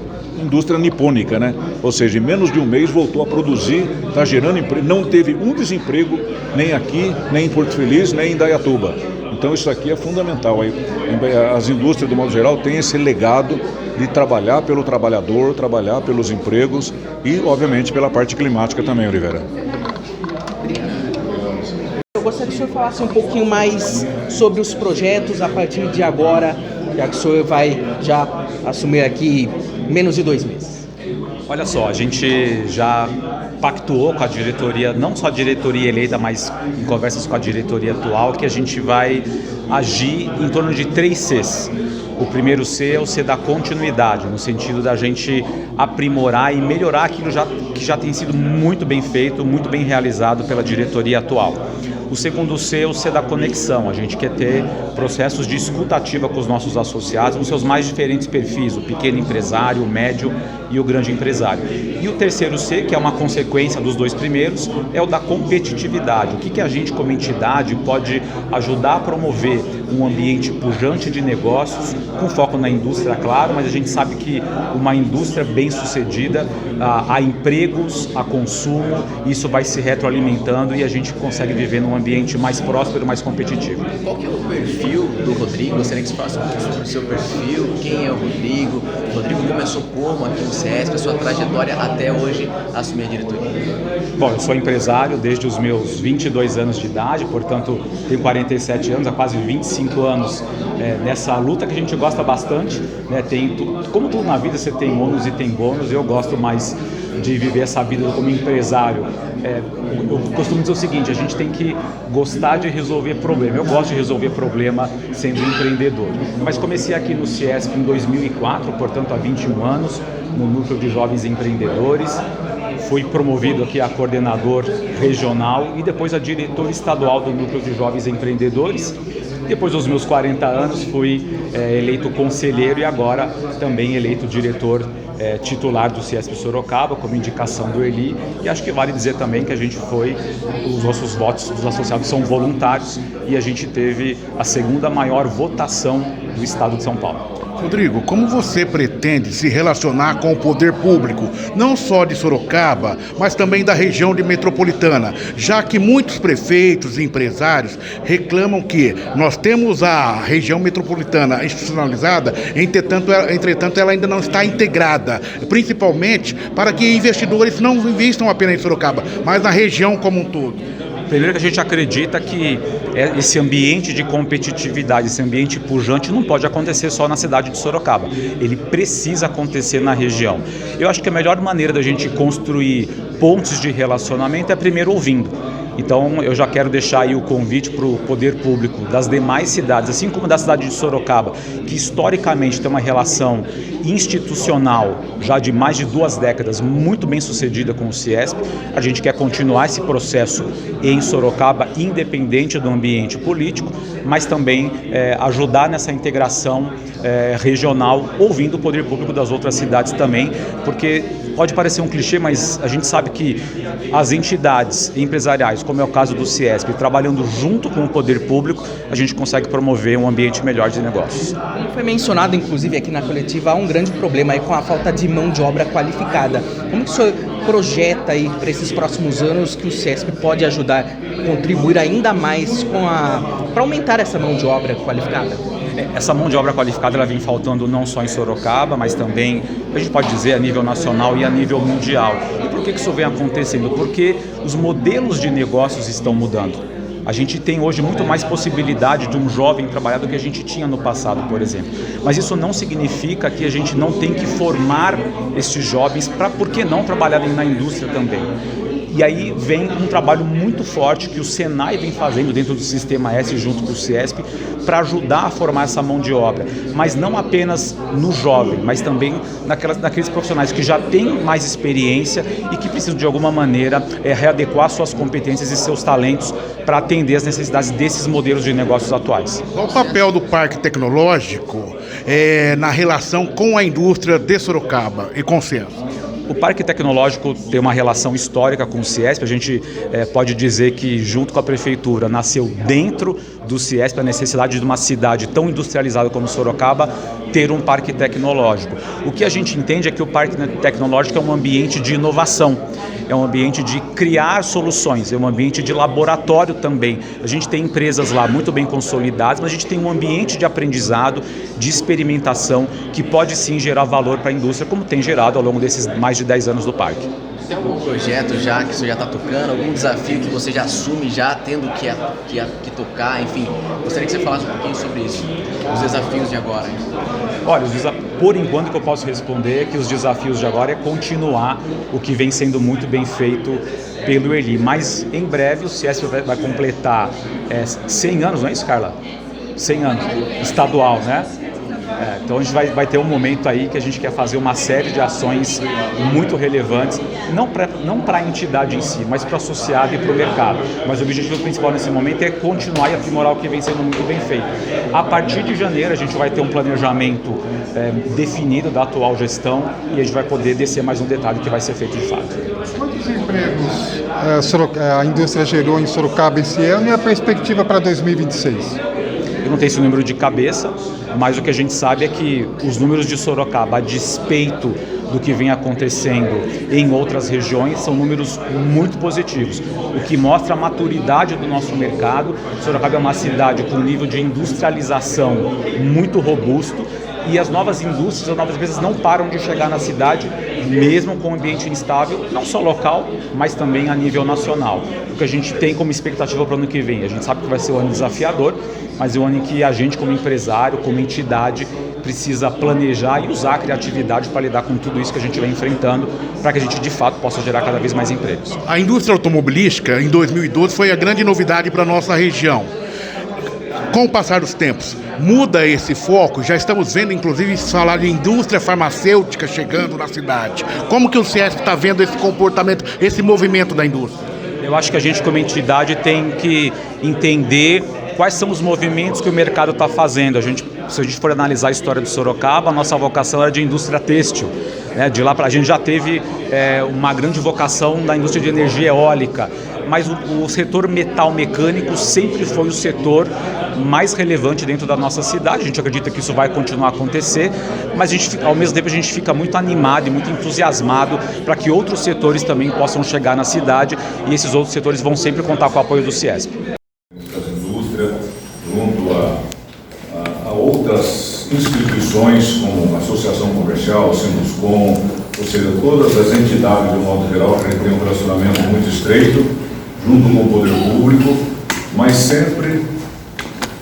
Speaker 2: indústria nipônica, né? Ou seja, em menos de um mês voltou a produzir, está gerando emprego, não teve um desemprego nem aqui, nem em Porto Feliz, nem em Indaiatuba. Então isso aqui é fundamental. As indústrias, do modo geral, têm esse legado de trabalhar pelo trabalhador, trabalhar pelos empregos e, obviamente, pela parte climática também, Oliveira.
Speaker 7: Eu gostaria que o senhor falasse um pouquinho mais sobre os projetos a partir de agora, já que o senhor vai já assumir aqui menos de 2 meses.
Speaker 9: Olha só, a gente já pactuou com a diretoria, não só a diretoria eleita, mas em conversas com a diretoria atual, que a gente vai agir em torno de 3 Cs. O primeiro C é o C da continuidade, no sentido da gente aprimorar e melhorar aquilo que já tem sido muito bem feito, muito bem realizado pela diretoria atual. O segundo C é o C da conexão. A gente quer ter processos de escuta ativa com os nossos associados nos seus mais diferentes perfis, o pequeno empresário, o médio e o grande empresário. E o terceiro C, que é uma consequência dos 2 primeiros, é o da competitividade. O que a gente, como entidade, pode ajudar a promover um ambiente pujante de negócios, com foco na indústria, claro, mas a gente sabe que uma indústria bem-sucedida, há empregos, há consumo, isso vai se retroalimentando e a gente consegue viver num ambiente mais próspero, mais competitivo.
Speaker 10: Qual que é o perfil do Rodrigo? Gostaria que você falasse um pouco sobre o seu perfil, quem é o Rodrigo? O Rodrigo começou como aqui no CIESP, a sua trajetória até hoje assumir a diretoria?
Speaker 9: Bom, eu sou empresário desde os meus 22 anos de idade, portanto tenho 47 anos, há quase 25 anos nessa luta que a gente gosta bastante, né? Como tudo na vida, você tem ônus e tem bônus, eu gosto mais de viver essa vida como empresário. Eu costumo dizer o seguinte, a gente tem que gostar de resolver problema. Eu gosto de resolver problema sendo empreendedor. Mas comecei aqui no CIESP em 2004, portanto há 21 anos, no Núcleo de Jovens Empreendedores. Fui promovido aqui a coordenador regional e depois a diretor estadual do Núcleo de Jovens Empreendedores. Depois dos meus 40 anos fui eleito conselheiro e agora também eleito diretor titular do CIESP Sorocaba, como indicação do Eli, e acho que vale dizer também que os nossos votos dos associados são voluntários e a gente teve a 2ª maior votação do estado de São Paulo.
Speaker 1: Rodrigo, como você pretende se relacionar com o poder público, não só de Sorocaba, mas também da região de metropolitana, já que muitos prefeitos e empresários reclamam que nós temos a região metropolitana institucionalizada, entretanto ela ainda não está integrada, principalmente para que investidores não investam apenas em Sorocaba, mas na região como um todo.
Speaker 9: Primeiro que a gente acredita que esse ambiente de competitividade, esse ambiente pujante não pode acontecer só na cidade de Sorocaba. Ele precisa acontecer na região. Eu acho que a melhor maneira da gente construir pontos de relacionamento é primeiro ouvindo. Então eu já quero deixar aí o convite para o poder público das demais cidades, assim como da cidade de Sorocaba, que historicamente tem uma relação institucional já de mais de 2 décadas muito bem sucedida com o Ciesp. A gente quer continuar esse processo em Sorocaba, independente do ambiente político, mas também ajudar nessa integração regional, ouvindo o poder público das outras cidades também, porque pode parecer um clichê, mas a gente sabe que as entidades empresariais, como é o caso do Ciesp, trabalhando junto com o poder público, a gente consegue promover um ambiente melhor de negócios.
Speaker 7: Como foi mencionado, inclusive, aqui na coletiva, há um grande problema aí com a falta de mão de obra qualificada. Como que o senhor projeta aí para esses próximos anos que o Ciesp pode ajudar, contribuir ainda mais para aumentar essa mão de obra qualificada?
Speaker 9: Essa mão de obra qualificada ela vem faltando não só em Sorocaba, mas também, a gente pode dizer, a nível nacional e a nível mundial. E por que isso vem acontecendo? Porque os modelos de negócios estão mudando. A gente tem hoje muito mais possibilidade de um jovem trabalhar do que a gente tinha no passado, por exemplo. Mas isso não significa que a gente não tem que formar esses jovens para, por que não, trabalhar na indústria também. E aí vem um trabalho muito forte que o Senai vem fazendo dentro do Sistema S junto com o Ciesp para ajudar a formar essa mão de obra, mas não apenas no jovem, mas também naqueles profissionais que já têm mais experiência e que precisam de alguma maneira readequar suas competências e seus talentos para atender as necessidades desses modelos de negócios atuais.
Speaker 1: Qual o papel do Parque Tecnológico na relação com a indústria de Sorocaba e com o Ciesp?
Speaker 9: O Parque Tecnológico tem uma relação histórica com o Ciesp. A gente pode dizer que, junto com a Prefeitura, nasceu dentro do Ciesp a necessidade de uma cidade tão industrializada como Sorocaba ter um parque tecnológico. O que a gente entende é que o Parque Tecnológico é um ambiente de inovação, é um ambiente de criar soluções, é um ambiente de laboratório também. A gente tem empresas lá muito bem consolidadas, mas a gente tem um ambiente de aprendizado, de experimentação, que pode sim gerar valor para a indústria, como tem gerado ao longo desses mais de 10 anos do parque.
Speaker 10: Tem algum projeto já que você já está tocando, algum desafio que você já assume, já tendo que tocar, enfim? Gostaria que você falasse um pouquinho sobre isso, os desafios de agora.
Speaker 9: Olha, por enquanto o que eu posso responder é que os desafios de agora é continuar o que vem sendo muito bem feito pelo Eli, mas em breve o Ciesp vai completar 100 anos, não é isso, Carla? 100 anos, estadual, né? Então a gente vai ter um momento aí que a gente quer fazer uma série de ações muito relevantes, não para a entidade em si, mas para o associado e para o mercado. Mas o objetivo principal nesse momento é continuar e aprimorar o que vem sendo muito bem feito. A partir de janeiro a gente vai ter um planejamento definido da atual gestão e a gente vai poder descer mais um detalhe que vai ser feito de fato.
Speaker 3: Quantos empregos a indústria gerou em Sorocaba esse ano e a perspectiva para 2026?
Speaker 9: Eu não tenho esse número de cabeça, mas o que a gente sabe é que os números de Sorocaba, a despeito do que vem acontecendo em outras regiões, são números muito positivos, o que mostra a maturidade do nosso mercado. Sorocaba é uma cidade com um nível de industrialização muito robusto e as novas indústrias, as novas empresas não param de chegar na cidade, mesmo com um ambiente instável, não só local, mas também a nível nacional. O que a gente tem como expectativa para o ano que vem, a gente sabe que vai ser um ano desafiador, mas é um ano em que a gente, como empresário, como entidade, precisa planejar e usar a criatividade para lidar com tudo isso que a gente vem enfrentando, para que a gente, de fato, possa gerar cada vez mais empregos.
Speaker 1: A indústria automobilística, em 2012, foi a grande novidade para a nossa região. Com o passar dos tempos, muda esse foco, já estamos vendo, inclusive, falar de indústria farmacêutica chegando na cidade. Como que o Ciesp está vendo esse comportamento, esse movimento da indústria?
Speaker 9: Eu acho que a gente, como entidade, tem que entender quais são os movimentos que o mercado está fazendo. Se a gente for analisar a história do Sorocaba, a nossa vocação era de indústria têxtil. De lá para a gente já teve uma grande vocação da indústria de energia eólica, mas o setor metal mecânico sempre foi o setor mais relevante dentro da nossa cidade. A gente acredita que isso vai continuar a acontecer, mas ao mesmo tempo a gente fica muito animado e muito entusiasmado para que outros setores também possam chegar na cidade e esses outros setores vão sempre contar com o apoio do Ciesp.
Speaker 2: Junto a outras instituições como a Associação Comercial, Sinuscom, ou seja, todas as entidades de um modo geral, que a gente tem um relacionamento muito estreito, junto com o poder público, mas sempre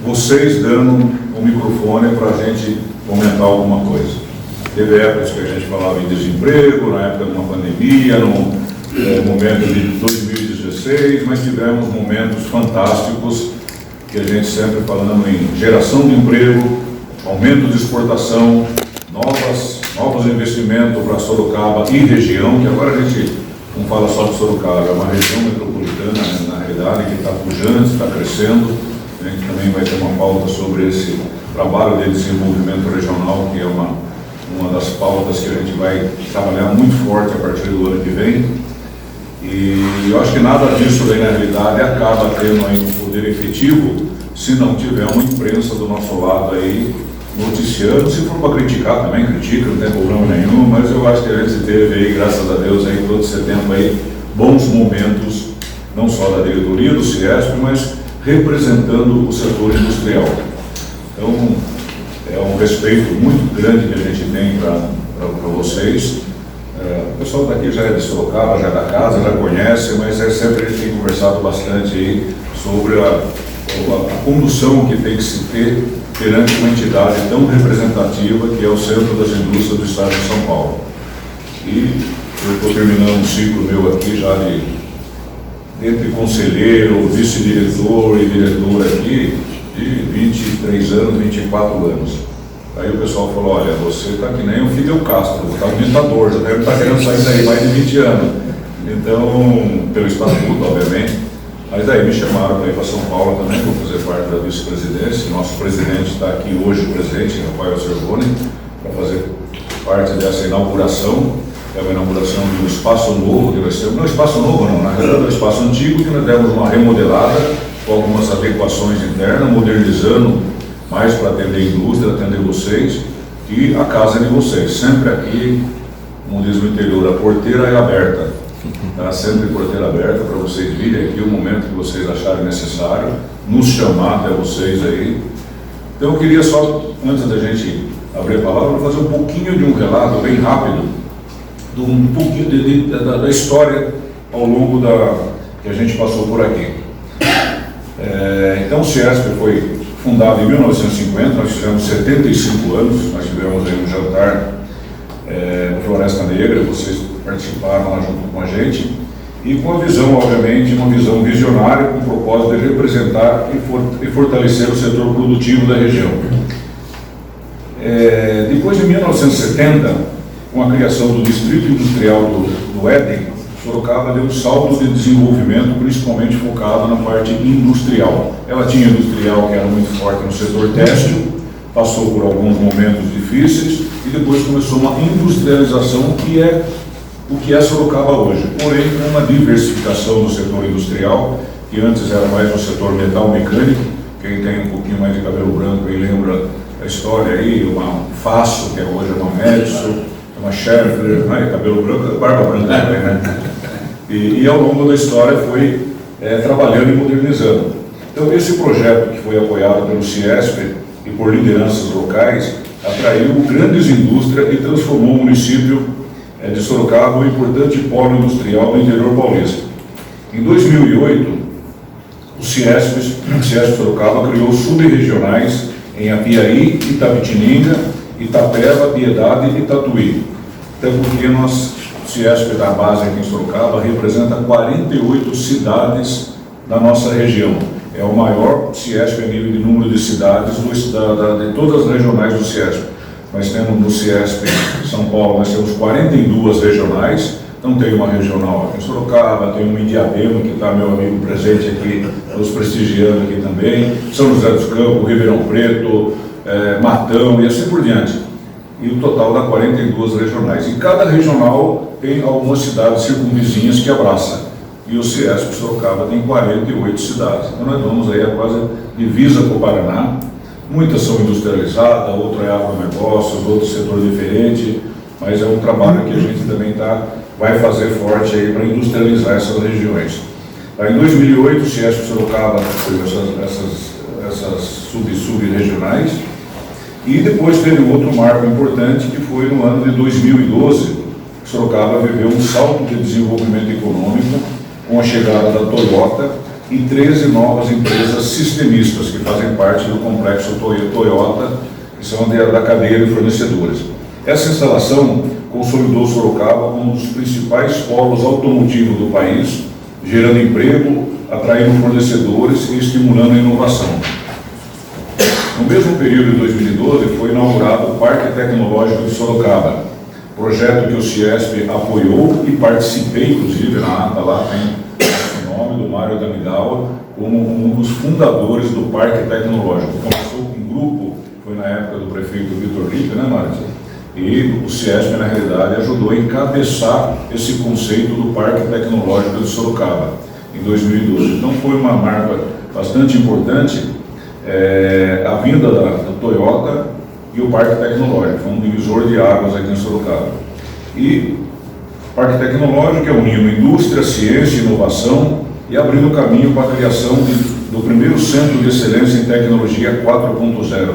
Speaker 2: vocês dando o microfone para a gente comentar alguma coisa. Teve épocas que a gente falava em desemprego, na época de uma pandemia, no momento de 2017, 2016, mas tivemos momentos fantásticos, que a gente sempre falando em geração de emprego, aumento de exportação, novos investimentos para Sorocaba e região, que agora a gente não fala só de Sorocaba, é uma região metropolitana, né, na realidade, que está pujante, está crescendo. A gente também vai ter uma pauta sobre esse trabalho de desenvolvimento regional, que é uma das pautas que a gente vai trabalhar muito forte a partir do ano que vem. E eu acho que nada disso daí, na realidade, acaba tendo aí um poder efetivo se não tiver uma imprensa do nosso lado aí noticiando. Se for para criticar também, critica, não tem problema nenhum, mas eu acho que a gente teve aí, graças a Deus, aí todo esse tempo aí, bons momentos, não só da diretoria do CIESP, mas representando o setor industrial. Então, é um respeito muito grande que a gente tem para vocês. O pessoal daqui já é de Sorocaba, já é da casa, já conhece, mas sempre a gente tem conversado bastante aí sobre a condução que tem que se ter perante uma entidade tão representativa que é o Centro das Indústrias do Estado de São Paulo. E eu estou terminando um ciclo meu aqui já entre conselheiro, vice-diretor e diretor aqui, de 23 anos, 24 anos. Aí o pessoal falou, olha, você está que nem o Fidel Castro, está um ditador, já deve estar querendo sair daí mais de 20 anos. Então, pelo estatuto, obviamente. Mas daí me chamaram para ir para São Paulo também, vou fazer parte da vice-presidência. Nosso presidente está aqui hoje presente, Rafael Cervoni, para fazer parte dessa inauguração, que é uma inauguração de um espaço novo que nós temos. Não é espaço novo não, na realidade é um espaço antigo que nós demos uma remodelada com algumas adequações internas, modernizando mais para atender a indústria, atender vocês e a casa de vocês. Sempre aqui, como diz o interior, a porteira é aberta. Tá? Sempre porteira aberta para vocês virem aqui o momento que vocês acharem necessário, nos chamar até vocês aí. Então eu queria só, antes da gente abrir a palavra, fazer um pouquinho de um relato bem rápido, um pouquinho da história ao longo que a gente passou por aqui. Então o CIESP foi fundado em 1950, nós fizemos 75 anos, nós tivemos aí um jantar no Floresta Negra, vocês participaram lá junto com a gente, e com a visão, obviamente, uma visão visionária, com o propósito de representar e fortalecer o setor produtivo da região. Depois de 1970, com a criação do Distrito Industrial do Éden, Sorocaba deu um salto de desenvolvimento, principalmente focado na parte industrial. Ela tinha industrial que era muito forte no setor têxtil, passou por alguns momentos difíceis e depois começou uma industrialização que é o que é Sorocaba hoje. Porém, uma diversificação do setor industrial, que antes era mais no setor metal mecânico. Quem tem um pouquinho mais de cabelo branco aí lembra a história aí, uma Faço, que hoje é uma Madison, uma Schaeffler, né? Cabelo branco, barba branca também, né? E ao longo da história foi trabalhando e modernizando. Então esse projeto que foi apoiado pelo CIESP e por lideranças locais atraiu grandes indústrias e transformou o município de Sorocaba um importante polo industrial do interior paulista. Em 2008, o CIESP Sorocaba criou sub-regionais em Apiaí, Itapetininga, Itapeva, Piedade e Tatuí. Até porque o CIESP da base aqui em Sorocaba representa 48 cidades da nossa região. É o maior CIESP a nível de número de cidades de todas as regionais do CIESP. Nós temos no CIESP São Paulo, nós temos 42 regionais. Então tem uma regional aqui em Sorocaba, tem uma em Diadema, que está meu amigo presente aqui, nos prestigiando aqui também, São José dos Campos, Ribeirão Preto, Matão e assim por diante. E o total dá 42 regionais. E cada regional tem algumas cidades circunvizinhas que abraça. E o CIESP Sorocaba tem 48 cidades. Então nós vamos aí a quase divisa com o Paraná. Muitas são industrializadas, outra é agronegócios, outro setor diferente, mas é um trabalho que a gente também vai fazer forte aí para industrializar essas regiões. Aí, em 2008, o CIESP Sorocaba foi essas sub-regionais, e depois teve um outro marco importante, que foi no ano de 2012, Sorocaba viveu um salto de desenvolvimento econômico com a chegada da Toyota e 13 novas empresas sistemistas que fazem parte do complexo Toyota, que são da cadeia de fornecedores. Essa instalação consolidou Sorocaba como um dos principais polos automotivos do país, gerando emprego, atraindo fornecedores e estimulando a inovação. No mesmo período de 2012, foi inaugurado o Parque Tecnológico de Sorocaba, projeto que o CIESP apoiou e participei, inclusive, na ata lá tem o nome do Mário Damigawa como um dos fundadores do Parque Tecnológico. Começou com um grupo, foi na época do prefeito Vitor Lippe, né, Mário? E o CIESP, na realidade, ajudou a encabeçar esse conceito do Parque Tecnológico de Sorocaba, em 2012. Então, foi uma marca bastante importante, a vinda do Toyota e o Parque Tecnológico. Foi um divisor de águas aqui em Sorocaba. E o Parque Tecnológico é unindo indústria, ciência e inovação e abrindo caminho para a criação do primeiro Centro de Excelência em Tecnologia 4.0.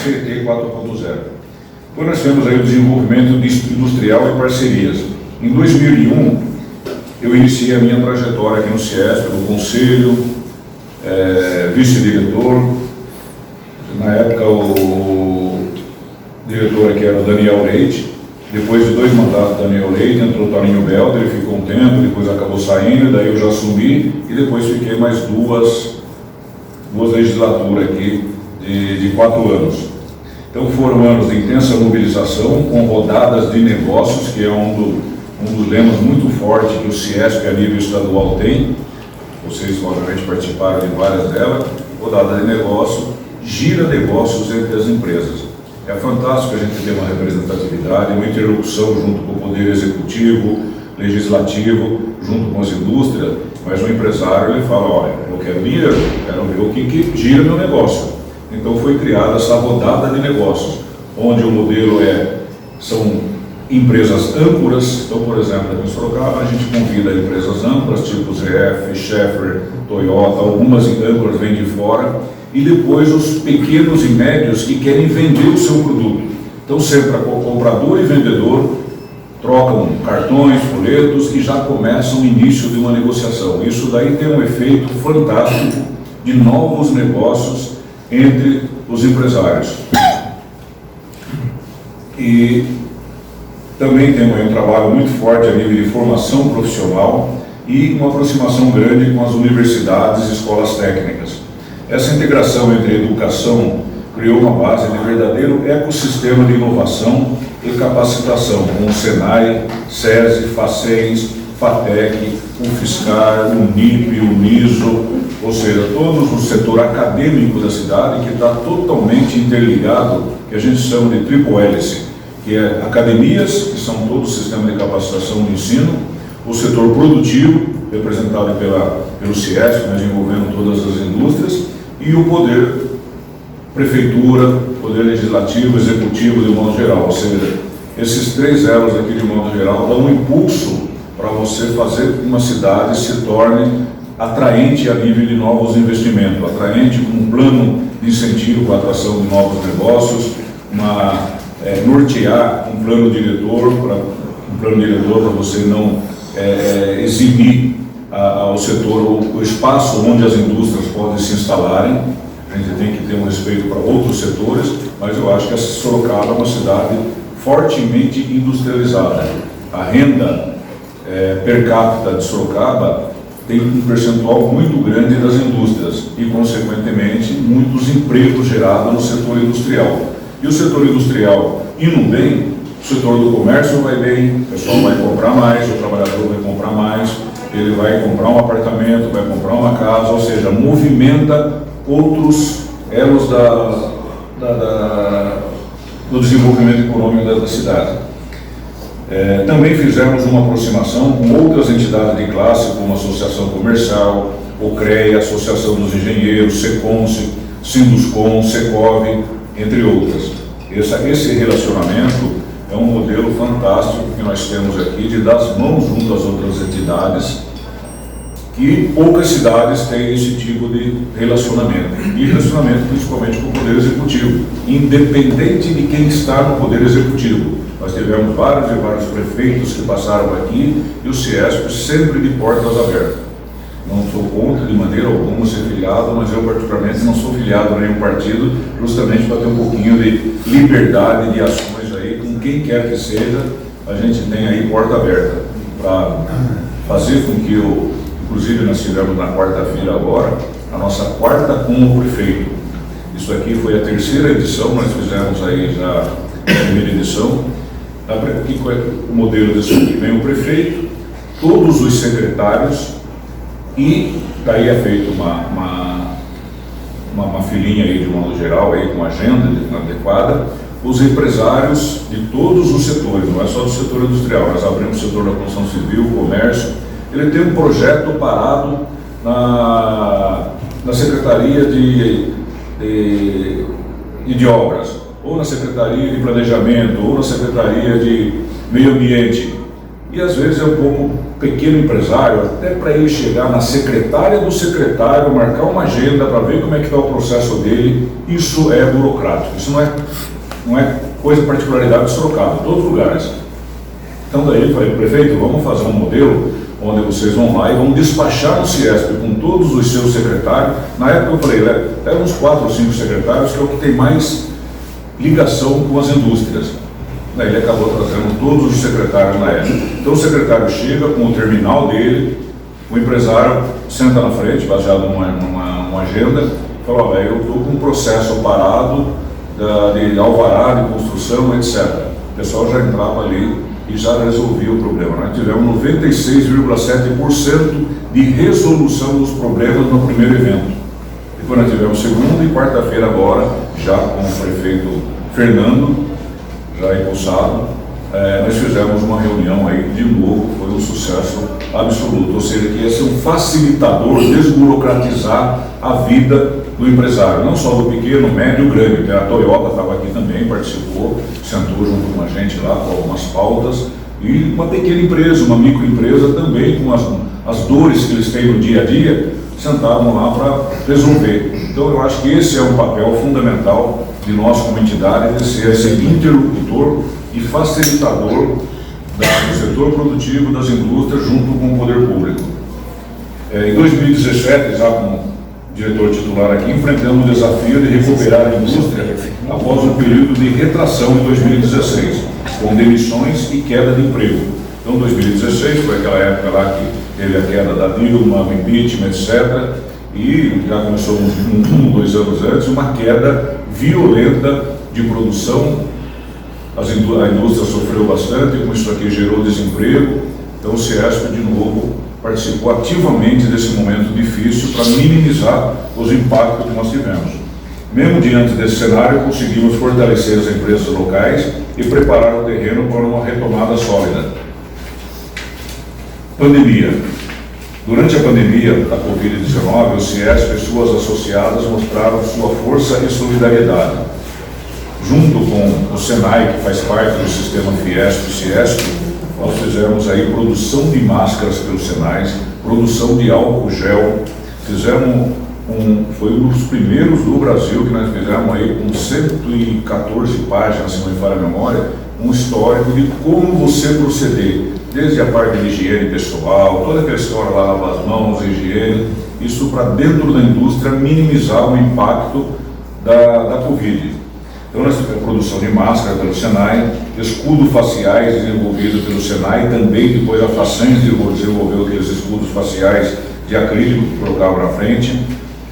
Speaker 2: CT 4.0. Depois nós temos aí o desenvolvimento industrial e parcerias. Em 2001, eu iniciei a minha trajetória aqui no CIESP, no conselho, vice-diretor. Na época, o diretor aqui era o Daniel Leite. Depois de 2 mandatos do Daniel Leite, entrou o Toninho Belder, ele ficou um tempo, depois acabou saindo, daí eu já assumi e depois fiquei mais duas legislaturas aqui de 4 anos. Então foram anos de intensa mobilização, com rodadas de negócios, que é um dos lemas muito fortes que o CIESP a nível estadual tem. Vocês obviamente participaram de várias delas. Rodada de negócio, gira negócios entre as empresas. É fantástico a gente ter uma representatividade, uma interlocução junto com o Poder Executivo, Legislativo, junto com as indústrias, mas o empresário ele fala, olha, eu quero dinheiro, quero ver o que gira meu negócio. Então foi criada essa rodada de negócios, onde o modelo são empresas âncoras. Então, por exemplo, aqui em Sorocaba a gente convida empresas âncoras, tipo ZF, Schaeffler, Toyota, algumas âncoras vêm de fora, e depois os pequenos e médios que querem vender o seu produto. Então sempre o comprador e vendedor trocam cartões, folhetos e já começam o início de uma negociação. Isso daí tem um efeito fantástico de novos negócios entre os empresários. E também temos aí um trabalho muito forte a nível de formação profissional e uma aproximação grande com as universidades e escolas técnicas. Essa integração entre educação criou uma base de verdadeiro ecossistema de inovação e capacitação, com o Senai, SESI, FACENS, FATEC, UFSCar, UNIP, UNISO, ou seja, todo o setor acadêmico da cidade que está totalmente interligado, que a gente chama de triple hélice, que é academias, que são todo o sistema de capacitação de ensino, o setor produtivo, representado pelo CIESP, mas envolvendo todas as indústrias, e o poder, prefeitura, poder legislativo, executivo de modo geral. Ou seja, esses 3 elos aqui de modo geral dão um impulso para você fazer que uma cidade se torne atraente a nível de novos investimentos, atraente com um plano de incentivo para a atração de novos negócios, nortear um plano diretor para você não exibir ao setor o espaço onde as indústrias podem se instalarem. A gente tem que ter um respeito para outros setores, mas eu acho que essa Sorocaba é uma cidade fortemente industrializada. A renda per capita de Sorocaba tem um percentual muito grande das indústrias e, consequentemente, muitos empregos gerados no setor industrial. E o setor industrial indo bem, o setor do comércio vai bem, o pessoal vai comprar mais, o trabalhador vai comprar mais, ele vai comprar um apartamento, vai comprar uma casa, ou seja, movimenta outros elos do desenvolvimento econômico da cidade. Também fizemos uma aproximação com outras entidades de classe, como a Associação Comercial, o CREA, Associação dos Engenheiros, SECONSE, Sinduscom, Secov, entre outras. Esse relacionamento é um modelo fantástico que nós temos aqui de dar as mãos junto às outras entidades, que poucas cidades têm esse tipo de relacionamento. E relacionamento principalmente com o Poder Executivo, independente de quem está no Poder Executivo. Nós tivemos vários e vários prefeitos que passaram aqui e o CIESP sempre de portas abertas. Não sou contra de maneira alguma ser filiado, mas eu particularmente não sou filiado a nenhum partido, justamente para ter um pouquinho de liberdade de ações aí com quem quer que seja, a gente tem aí porta aberta para fazer com que inclusive nós tivemos na quarta-feira agora, a nossa quarta com o prefeito. Isso aqui foi a terceira edição, nós fizemos aí já a primeira edição. O modelo desse aqui vem o prefeito, todos os secretários, e daí é feita uma filinha aí de modo geral, aí, com agenda adequada, os empresários de todos os setores, não é só do setor industrial, nós abrimos o setor da construção civil, comércio. Ele tem um projeto parado na Secretaria de Obras, ou na Secretaria de Planejamento, ou na Secretaria de Meio Ambiente. E às vezes é um pouco pequeno empresário, até para ele chegar na secretária do secretário, marcar uma agenda para ver como é que está o processo dele, isso é burocrático, isso não é coisa particularidade de Sorocaba, em todos os lugares. Então daí eu falei, prefeito, vamos fazer um modelo onde vocês vão lá e vão despachar no CIESP com todos os seus secretários. Na época eu falei, pega uns 4 ou 5 secretários, que é o que tem mais ligação com as indústrias. Daí ele acabou trazendo todos os secretários na época. Então o secretário chega com o terminal dele, o empresário senta na frente, baseado numa agenda, e fala, olha, eu estou com um processo parado de alvará, de construção, etc. O pessoal já entrava ali e já resolvia o problema. Nós tivemos 96,7% de resolução dos problemas no primeiro evento. Depois nós tivemos segunda e quarta-feira agora, já com o prefeito Fernando, já impulsado, nós fizemos uma reunião aí, de novo, foi um sucesso absoluto, ou seja, que ia ser um facilitador, desburocratizar a vida do empresário, não só do pequeno, médio e grande. A Toyota estava aqui também, participou, sentou junto com a gente lá com algumas pautas, e uma pequena empresa, uma microempresa também, com as dores que eles têm no dia a dia, sentaram lá para resolver. Então eu acho que esse é um papel fundamental de nós como entidade, de ser esse interlocutor e facilitador do setor produtivo, das indústrias, junto com o poder público. Em 2017, já como diretor titular aqui, enfrentamos o desafio de recuperar a indústria após um período de retração em 2016, com demissões e queda de emprego. Então 2016 foi aquela época lá que teve a queda da Dilma, o impeachment, etc., e já começou um, 2 anos antes, uma queda violenta de produção. A indústria sofreu bastante, com isso aqui gerou desemprego. Então o CIESP, de novo, participou ativamente desse momento difícil para minimizar os impactos que nós tivemos. Mesmo diante desse cenário, conseguimos fortalecer as empresas locais e preparar o terreno para uma retomada sólida. Pandemia. Durante a pandemia da Covid-19, o CIESP e suas associadas mostraram sua força e solidariedade. Junto com o SENAI, que faz parte do sistema Fiesp e CIESP, nós fizemos aí produção de máscaras pelo SENAI, produção de álcool gel, foi um dos primeiros do Brasil que nós fizemos aí com 114 páginas, se não me falha a memória, um histórico de como você proceder, desde a parte de higiene pessoal, toda aquela história lá, lavar as mãos, higiene, isso para dentro da indústria minimizar o impacto da Covid. Então nós tivemos produção de máscara pelo SENAI, escudo faciais desenvolvido pelo SENAI, também depois a Facens desenvolveu aqueles escudos faciais de acrílico que colocavam na frente.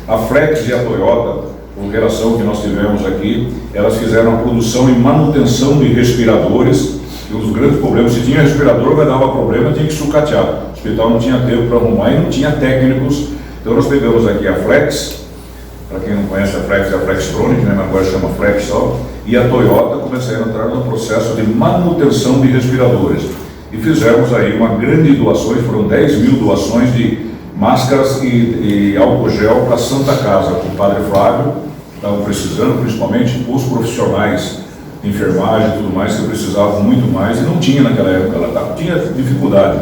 Speaker 2: A Flex e a Toyota, com relação que nós tivemos aqui, elas fizeram a produção e manutenção de respiradores, e um dos grandes problemas, se tinha respirador, vai dar problema, tinha que sucatear. O hospital não tinha tempo para arrumar e não tinha técnicos. Então nós pegamos aqui a Flex, para quem não conhece a Flex, é a Flextronic, né, agora chama Flex só, e a Toyota começaram a entrar no processo de manutenção de respiradores. E fizemos aí uma grande doações, foram 10 mil doações de máscaras e álcool gel para a Santa Casa, com o Padre Flávio, estavam precisando, principalmente os profissionais de enfermagem e tudo mais, que precisavam muito mais, e não tinha naquela época, tinha dificuldade.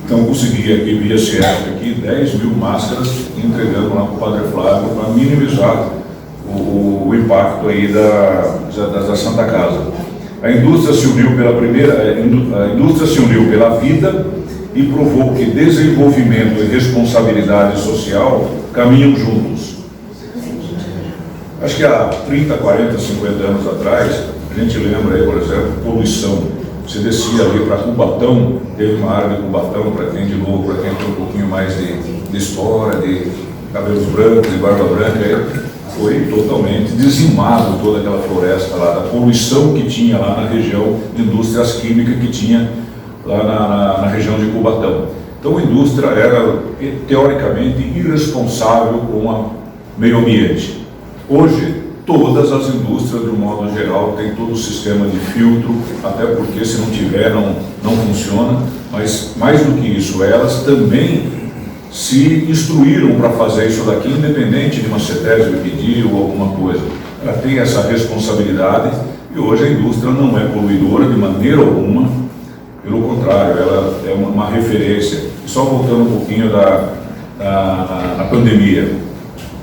Speaker 2: Então consegui aqui, via CIESP, aqui, 10 mil máscaras, entregando lá para o Padre Flávio, para minimizar o impacto aí da Santa Casa. A indústria se uniu a indústria se uniu pela vida e provou que desenvolvimento e responsabilidade social caminham juntos. Acho que há 30, 40, 50 anos atrás, a gente lembra aí, por exemplo, poluição. você descia ali para Cubatão, teve uma área de Cubatão, para quem de novo, para quem tem um pouquinho mais de história, de cabelos brancos, de barba branca, foi totalmente dizimado toda aquela floresta lá, da poluição que tinha lá na região de indústrias químicas que tinha lá na região de Cubatão. Então a indústria era teoricamente irresponsável com o meio ambiente. Hoje, todas as indústrias, de um modo geral, têm todo o sistema de filtro, até porque se não tiver, não funciona, mas mais do que isso, elas também se instruíram para fazer isso daqui, independente de uma CETESB pedir ou alguma coisa. Ela tem essa responsabilidade e hoje a indústria não é poluidora de maneira alguma, pelo contrário, ela é uma referência. E só voltando um pouquinho da pandemia,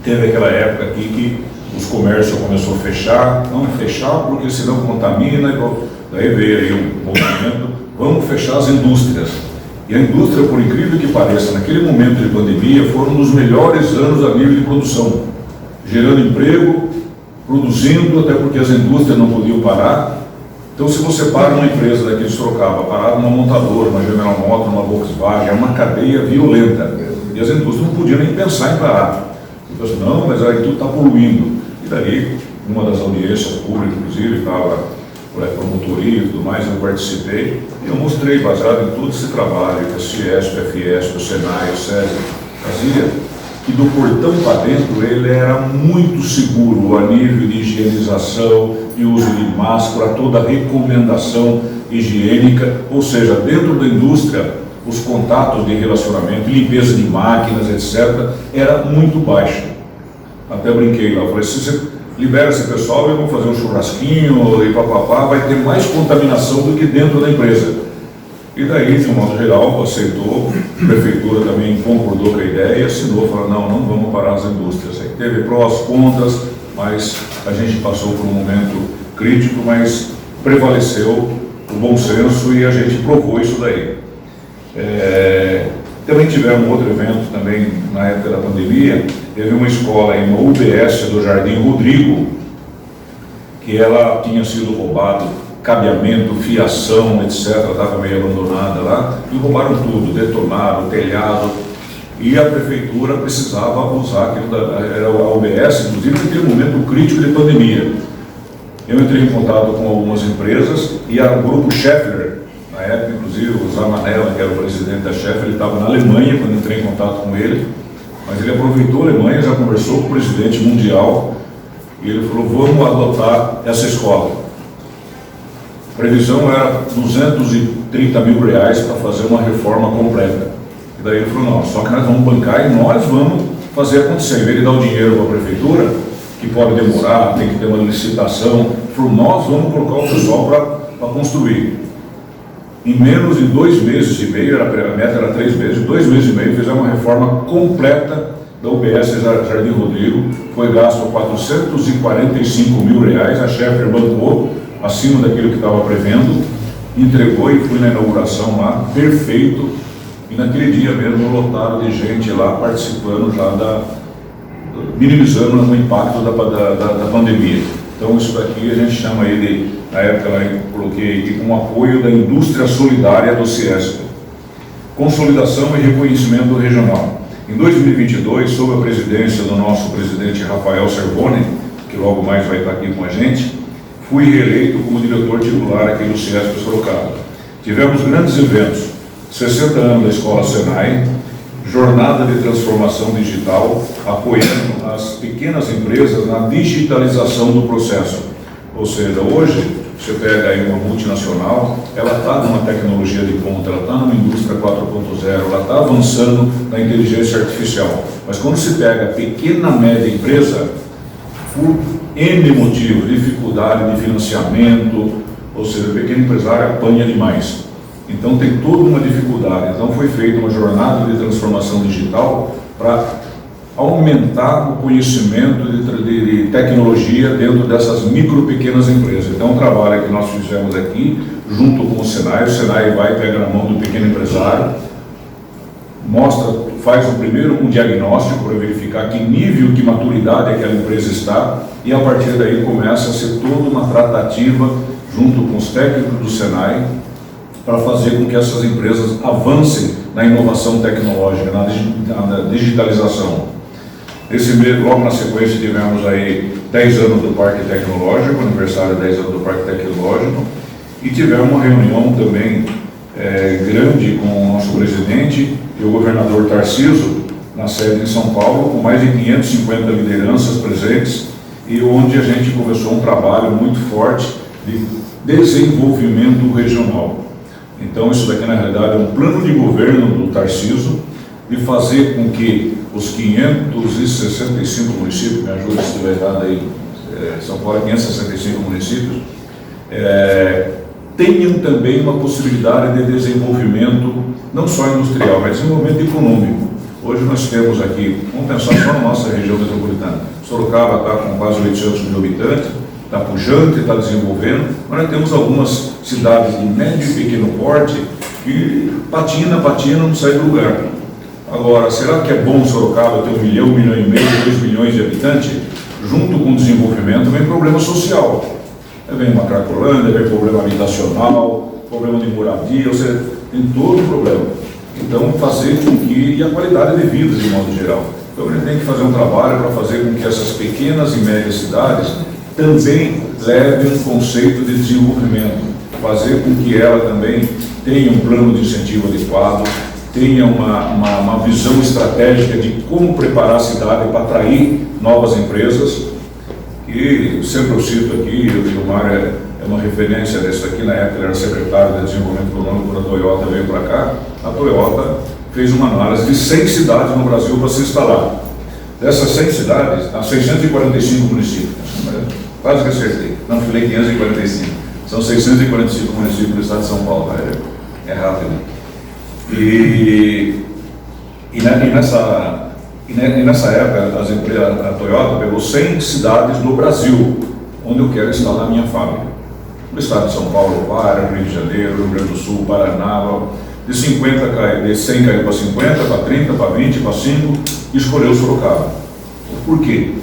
Speaker 2: teve aquela época aqui que os comércios começaram a fechar, não fechar porque senão contamina, daí veio aí um movimento, vamos fechar as indústrias. E a indústria, por incrível que pareça, naquele momento de pandemia, foram um dos melhores anos a nível de produção, gerando emprego, produzindo, até porque as indústrias não podiam parar. Então, se você para uma empresa daqui de Sorocaba, parar uma montadora, uma General Motors, uma Volkswagen, é uma cadeia violenta. E as indústrias não podiam nem pensar em parar. Então, assim, não, mas aí tudo está poluindo. E daí, numa das audiências públicas, inclusive, estava por promotoria e tudo mais, eu participei, e eu mostrei, baseado em todo esse trabalho que a Ciesp, a Fiesp, o Senai, o SESI fazia, que do portão para dentro ele era muito seguro a nível de higienização, de uso de máscara, toda a recomendação higiênica, ou seja, dentro da indústria, os contatos de relacionamento, limpeza de máquinas, etc., era muito baixo. Até brinquei lá, falei, se você libera esse pessoal e vão fazer um churrasquinho e papapá, vai ter mais contaminação do que dentro da empresa. E daí, de um modo geral, aceitou, a prefeitura também concordou com a ideia, assinou, falou, não vamos parar as indústrias. Aí teve prós, contras, mas a gente passou por um momento crítico, mas prevaleceu o bom senso e a gente provou isso daí. Também tivemos um outro evento também na época da pandemia, teve uma escola em uma UBS do Jardim Rodrigo, que ela tinha sido roubado, cabeamento, fiação, etc., estava meio abandonada lá, e roubaram tudo, detonaram o telhado, e a prefeitura precisava usar aquilo, era a UBS, inclusive naquele momento crítico de pandemia. Eu entrei em contato com algumas empresas, e o grupo Schaeffler, na época, inclusive, o Zamanella, que era o presidente da Schaeffler, ele estava na Alemanha, quando eu entrei em contato com ele, mas ele aproveitou a Alemanha, já conversou com o presidente mundial, e ele falou, vamos adotar essa escola. A previsão era 230 mil reais para fazer uma reforma completa. E daí ele falou, não, só que nós vamos bancar e nós vamos fazer acontecer. Em vez de dar o dinheiro para a prefeitura, que pode demorar, tem que ter uma licitação, ele falou, nós vamos colocar o pessoal para construir. Em menos de 2 meses e meio, a meta era 3 meses, 2 meses e meio, fizemos uma reforma completa da UBS Jardim Rodrigo, foi gasto 445 mil reais, a Schaeffler bancou, acima daquilo que estava prevendo, entregou e fui na inauguração lá, perfeito, e naquele dia mesmo lotado de gente lá participando já minimizando o impacto da pandemia. Então isso daqui a gente chama aí de, na época lá eu coloquei aqui com o apoio da indústria solidária do Ciesp. Consolidação e reconhecimento regional. Em 2022, sob a presidência do nosso presidente Rafael Cervoni, que logo mais vai estar aqui com a gente, fui reeleito como diretor titular aqui do Ciesp Sorocaba. Tivemos grandes eventos, 60 anos da Escola Senai, jornada de transformação digital, apoiando as pequenas empresas na digitalização do processo. Ou seja, hoje, você pega aí uma multinacional, ela está numa tecnologia de ponta, ela está numa indústria 4.0, ela está avançando na inteligência artificial. Mas quando se pega a pequena, média empresa, por N motivos, dificuldade de financiamento, ou seja, o pequeno empresário apanha demais. Então tem toda uma dificuldade. Então foi feita uma jornada de transformação digital para aumentar o conhecimento de tecnologia dentro dessas micro pequenas empresas. Então o trabalho que nós fizemos aqui, junto com o Senai vai pegar na mão do pequeno empresário, faz um diagnóstico para verificar que nível de maturidade aquela empresa está, e a partir daí começa a ser toda uma tratativa junto com os técnicos do Senai para fazer com que essas empresas avancem na inovação tecnológica, na digitalização. Esse mês, logo na sequência, tivemos aí 10 anos do Parque Tecnológico, aniversário de 10 anos do Parque Tecnológico, e tivemos uma reunião também grande com o nosso presidente e o governador Tarcísio, na sede em São Paulo, com mais de 550 lideranças presentes, e onde a gente começou um trabalho muito forte de desenvolvimento regional. Então, isso daqui, na realidade, é um plano de governo do Tarcísio, de fazer com que os 565 municípios, me ajuda se estiver errado aí, São Paulo é 565 municípios, tenham também uma possibilidade de desenvolvimento, não só industrial, mas desenvolvimento econômico. Hoje nós temos aqui, vamos pensar só na nossa região metropolitana, Sorocaba está com quase 800 mil habitantes, está pujante, está desenvolvendo, mas nós temos algumas cidades de médio e pequeno porte que patina, não sai do lugar. Agora, será que é bom Sorocaba ter 1 milhão, 1,5 milhão, 2 milhões de habitantes? Junto com o desenvolvimento vem problema social. Vem uma Cracolândia, vem problema habitacional, problema de moradia, ou seja, tem todo um problema. Então, fazer com que, e a qualidade de vida, de modo geral. Então, a gente tem que fazer um trabalho para fazer com que essas pequenas e médias cidades também levem um conceito de desenvolvimento, fazer com que ela também tenha um plano de incentivo adequado, tenha uma visão estratégica de como preparar a cidade para atrair novas empresas. E sempre eu cito aqui, o Gilmar é uma referência dessa aqui, na época ele era secretário de Desenvolvimento Econômico, quando a Toyota veio para cá. A Toyota fez uma análise de 100 cidades no Brasil para se instalar. Dessas 100 cidades, há 645 municípios. Quase que acertei. Não, falei 545. São 645 municípios do estado de São Paulo. É rápido. E nessa época, a Toyota pegou 100 cidades no Brasil, onde eu quero instalar a minha fábrica. No estado de São Paulo, Pará, Rio de Janeiro, Rio Grande do Sul, Paraná, de 100 caiu para 50, para 30, para 20, para 5, e escolheu Sorocaba. Por quê?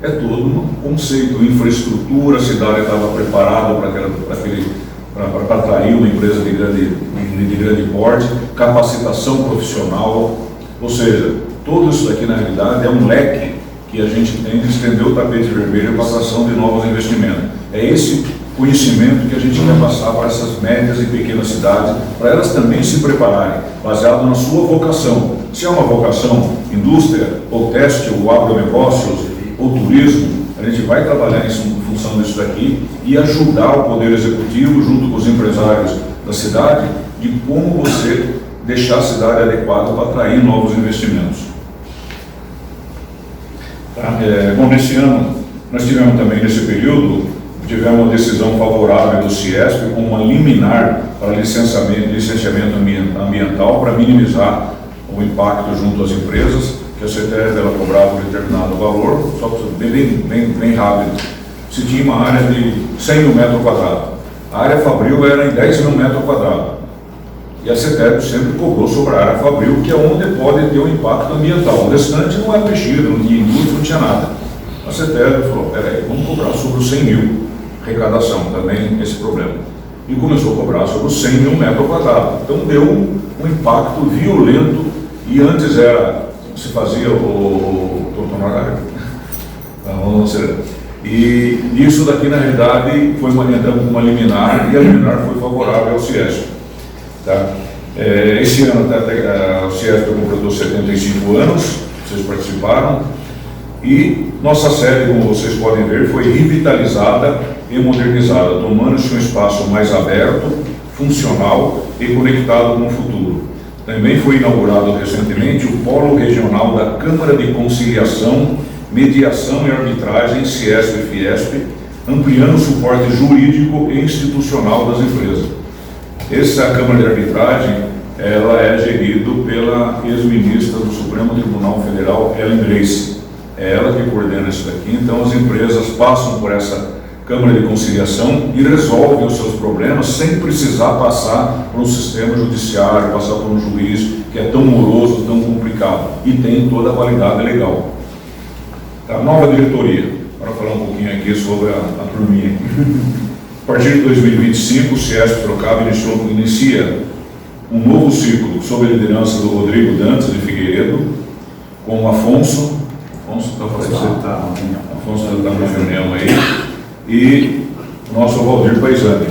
Speaker 2: É todo um conceito, infraestrutura, a cidade estava preparada para atrair uma empresa de grande porte, capacitação profissional, ou seja, tudo isso daqui na realidade é um leque que a gente tem de estender o tapete vermelho para a atração de novos investimentos. É esse conhecimento que a gente quer passar para essas médias e pequenas cidades, para elas também se prepararem, baseado na sua vocação. Se é uma vocação, indústria, ou têxtil, ou agronegócios, ou turismo, a gente vai trabalhar em função disso daqui e ajudar o Poder Executivo, junto com os empresários da cidade, de como você deixar a cidade adequada para atrair novos investimentos. Bom, nesse ano, nós tivemos também, nesse período, tivemos uma decisão favorável do CIESP com uma liminar para licenciamento ambiental para minimizar o impacto junto às empresas, que a CETESB ela cobrava um determinado valor, só bem rápido. Se tinha uma área de 100 mil metros quadrados, a área fabril era em 10 mil metros quadrados. E a CETESB sempre cobrou sobre a área fabril, que é onde pode ter um impacto ambiental. O restante não é mexido, não tinha indústria, não tinha nada. A CETESB falou, peraí, vamos cobrar sobre os 100 mil, arrecadação, também esse problema. E começou a cobrar sobre os 100 mil metros quadrados. Então deu um impacto violento, e antes se fazia o honorário. E isso daqui, na realidade, foi uma liminar, e a liminar foi favorável ao CIESP. Tá? Esse ano o CIESP completou 75 anos, vocês participaram, e nossa sede, como vocês podem ver, foi revitalizada e modernizada, tomando-se um espaço mais aberto, funcional e conectado com o futuro. Também foi inaugurado recentemente o Polo Regional da Câmara de Conciliação, Mediação e Arbitragem, CIESP e FIESP, ampliando o suporte jurídico e institucional das empresas. Essa Câmara de Arbitragem, ela é gerida pela ex-ministra do Supremo Tribunal Federal, Ellen Grace. É ela que coordena isso daqui, então as empresas passam por essa Câmara de Conciliação e resolvem os seus problemas sem precisar passar por um sistema judiciário, passar por um juiz que é tão moroso, tão complicado, e tem toda a validade legal. A nova diretoria, para falar um pouquinho aqui sobre a turminha aqui. partir de 2025, o Ciesp Sorocaba inicia um novo ciclo sob a liderança do Rodrigo Dantas de Figueiredo, com o Afonso está na reunião aí, e o nosso Valdir Paisani.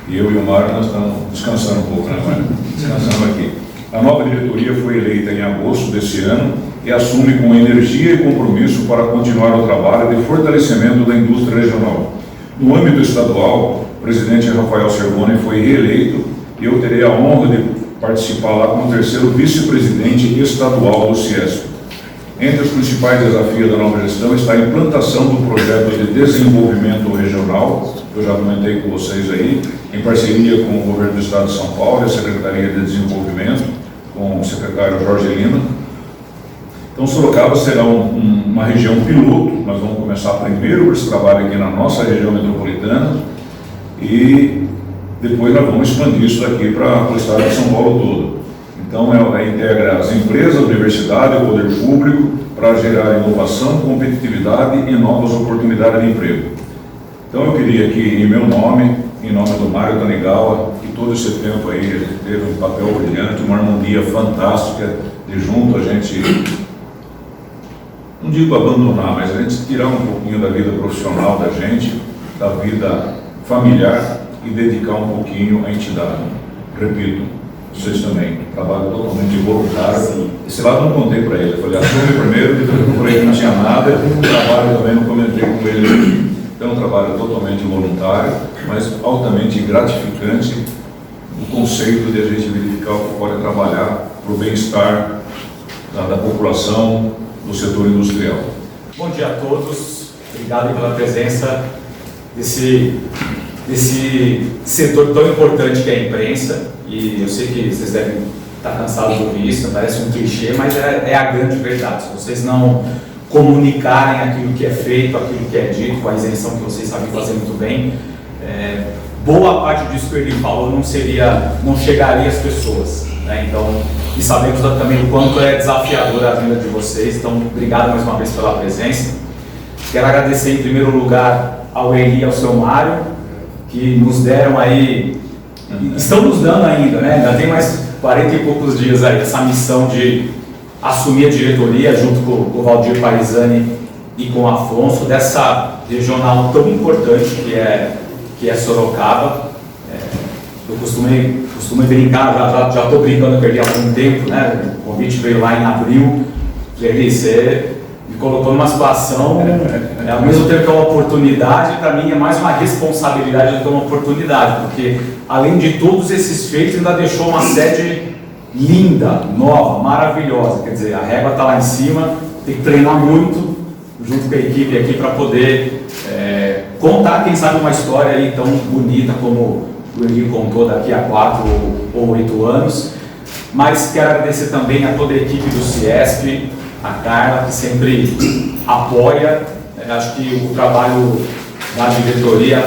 Speaker 2: E eu e o Mário, nós estamos descansando um pouco, né, Mário? Descansando aqui. A nova diretoria foi eleita em agosto desse ano e assume com energia e compromisso para continuar o trabalho de fortalecimento da indústria regional. No âmbito estadual, o presidente Rafael Servoni foi reeleito e eu terei a honra de participar lá como terceiro vice-presidente estadual do Ciesp. Entre os principais desafios da nova gestão está a implantação do projeto de desenvolvimento regional, que eu já comentei com vocês aí, em parceria com o Governo do Estado de São Paulo e a Secretaria de Desenvolvimento, com o secretário Jorge Lima. Então, Sorocaba será uma região piloto. Nós vamos começar primeiro esse trabalho aqui na nossa região metropolitana e depois nós vamos expandir isso daqui para o estado de São Paulo todo. Então, ela integra as empresas, a universidade, o poder público, para gerar inovação, competitividade e novas oportunidades de emprego. Então, eu queria aqui, em meu nome, em nome do Mário Tanigawa, que todo esse tempo aí ele teve um papel brilhante, uma harmonia fantástica, de junto a gente, não digo abandonar, mas a gente tirar um pouquinho da vida profissional da gente, da vida familiar, e dedicar um pouquinho à entidade. Repito, vocês também, trabalho totalmente voluntário. Esse lado eu não contei para ele, eu falei, assume primeiro, que por aí não tinha nada, o trabalho também não comentei com ele. Então é um trabalho totalmente voluntário, mas altamente gratificante, o conceito de a gente verificar o que pode trabalhar para o bem-estar da população, do setor industrial.
Speaker 11: Bom dia a todos, obrigado pela presença desse setor tão importante que é a imprensa, e eu sei que vocês devem estar cansados de ouvir isso, parece um clichê, mas é a grande verdade. Se vocês não comunicarem aquilo que é feito, aquilo que é dito, com a isenção que vocês sabem fazer muito bem, boa parte disso que ele falou não chegaria às pessoas, né? Então, e sabemos também o quanto é desafiadora a vida de vocês, então obrigado mais uma vez pela presença. Quero agradecer em primeiro lugar ao Eli e ao seu Mário, que nos deram aí, estão nos dando ainda, né? Ainda tem mais 40 e poucos dias aí, essa missão de assumir a diretoria junto com o Valdir Paisani e com o Afonso, dessa regional tão importante que é Sorocaba. Eu costumo brincar, já estou brincando com ele há algum tempo, né? O convite veio lá em abril, Eli, você me colocou numa situação, ao mesmo tempo que é uma oportunidade, para mim é mais uma responsabilidade do que uma oportunidade, porque além de todos esses feitos, ainda deixou uma sede linda, nova, maravilhosa. Quer dizer, a régua está lá em cima, tem que treinar muito junto com a equipe aqui para poder contar, quem sabe, uma história aí tão bonita como o Eli contou daqui a 4 ou 8 anos. Mas quero agradecer também a toda a equipe do Ciesp, a Carla, que sempre apoia. Acho que o trabalho da diretoria,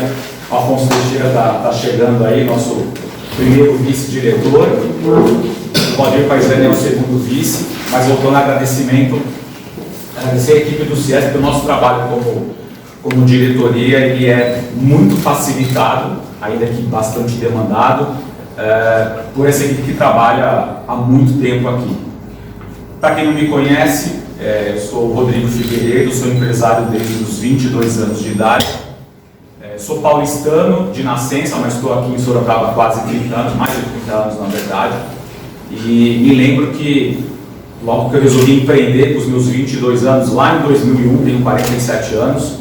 Speaker 11: o Afonso Teixeira está chegando aí, nosso primeiro vice-diretor. O Valdir Paisani é o segundo vice, mas voltando ao agradecimento, agradecer a equipe do Ciesp pelo nosso trabalho como diretoria. Ele é muito facilitado, ainda que bastante demandado, por essa equipe que trabalha há muito tempo aqui. Para quem não me conhece, eu sou o Rodrigo Figueiredo, sou empresário desde os 22 anos de idade. Sou paulistano de nascença, mas estou aqui em Sorocaba há quase 30 anos, mais de 30 anos na verdade. E me lembro que logo que eu resolvi empreender com os meus 22 anos, lá em 2001, tenho 47 anos,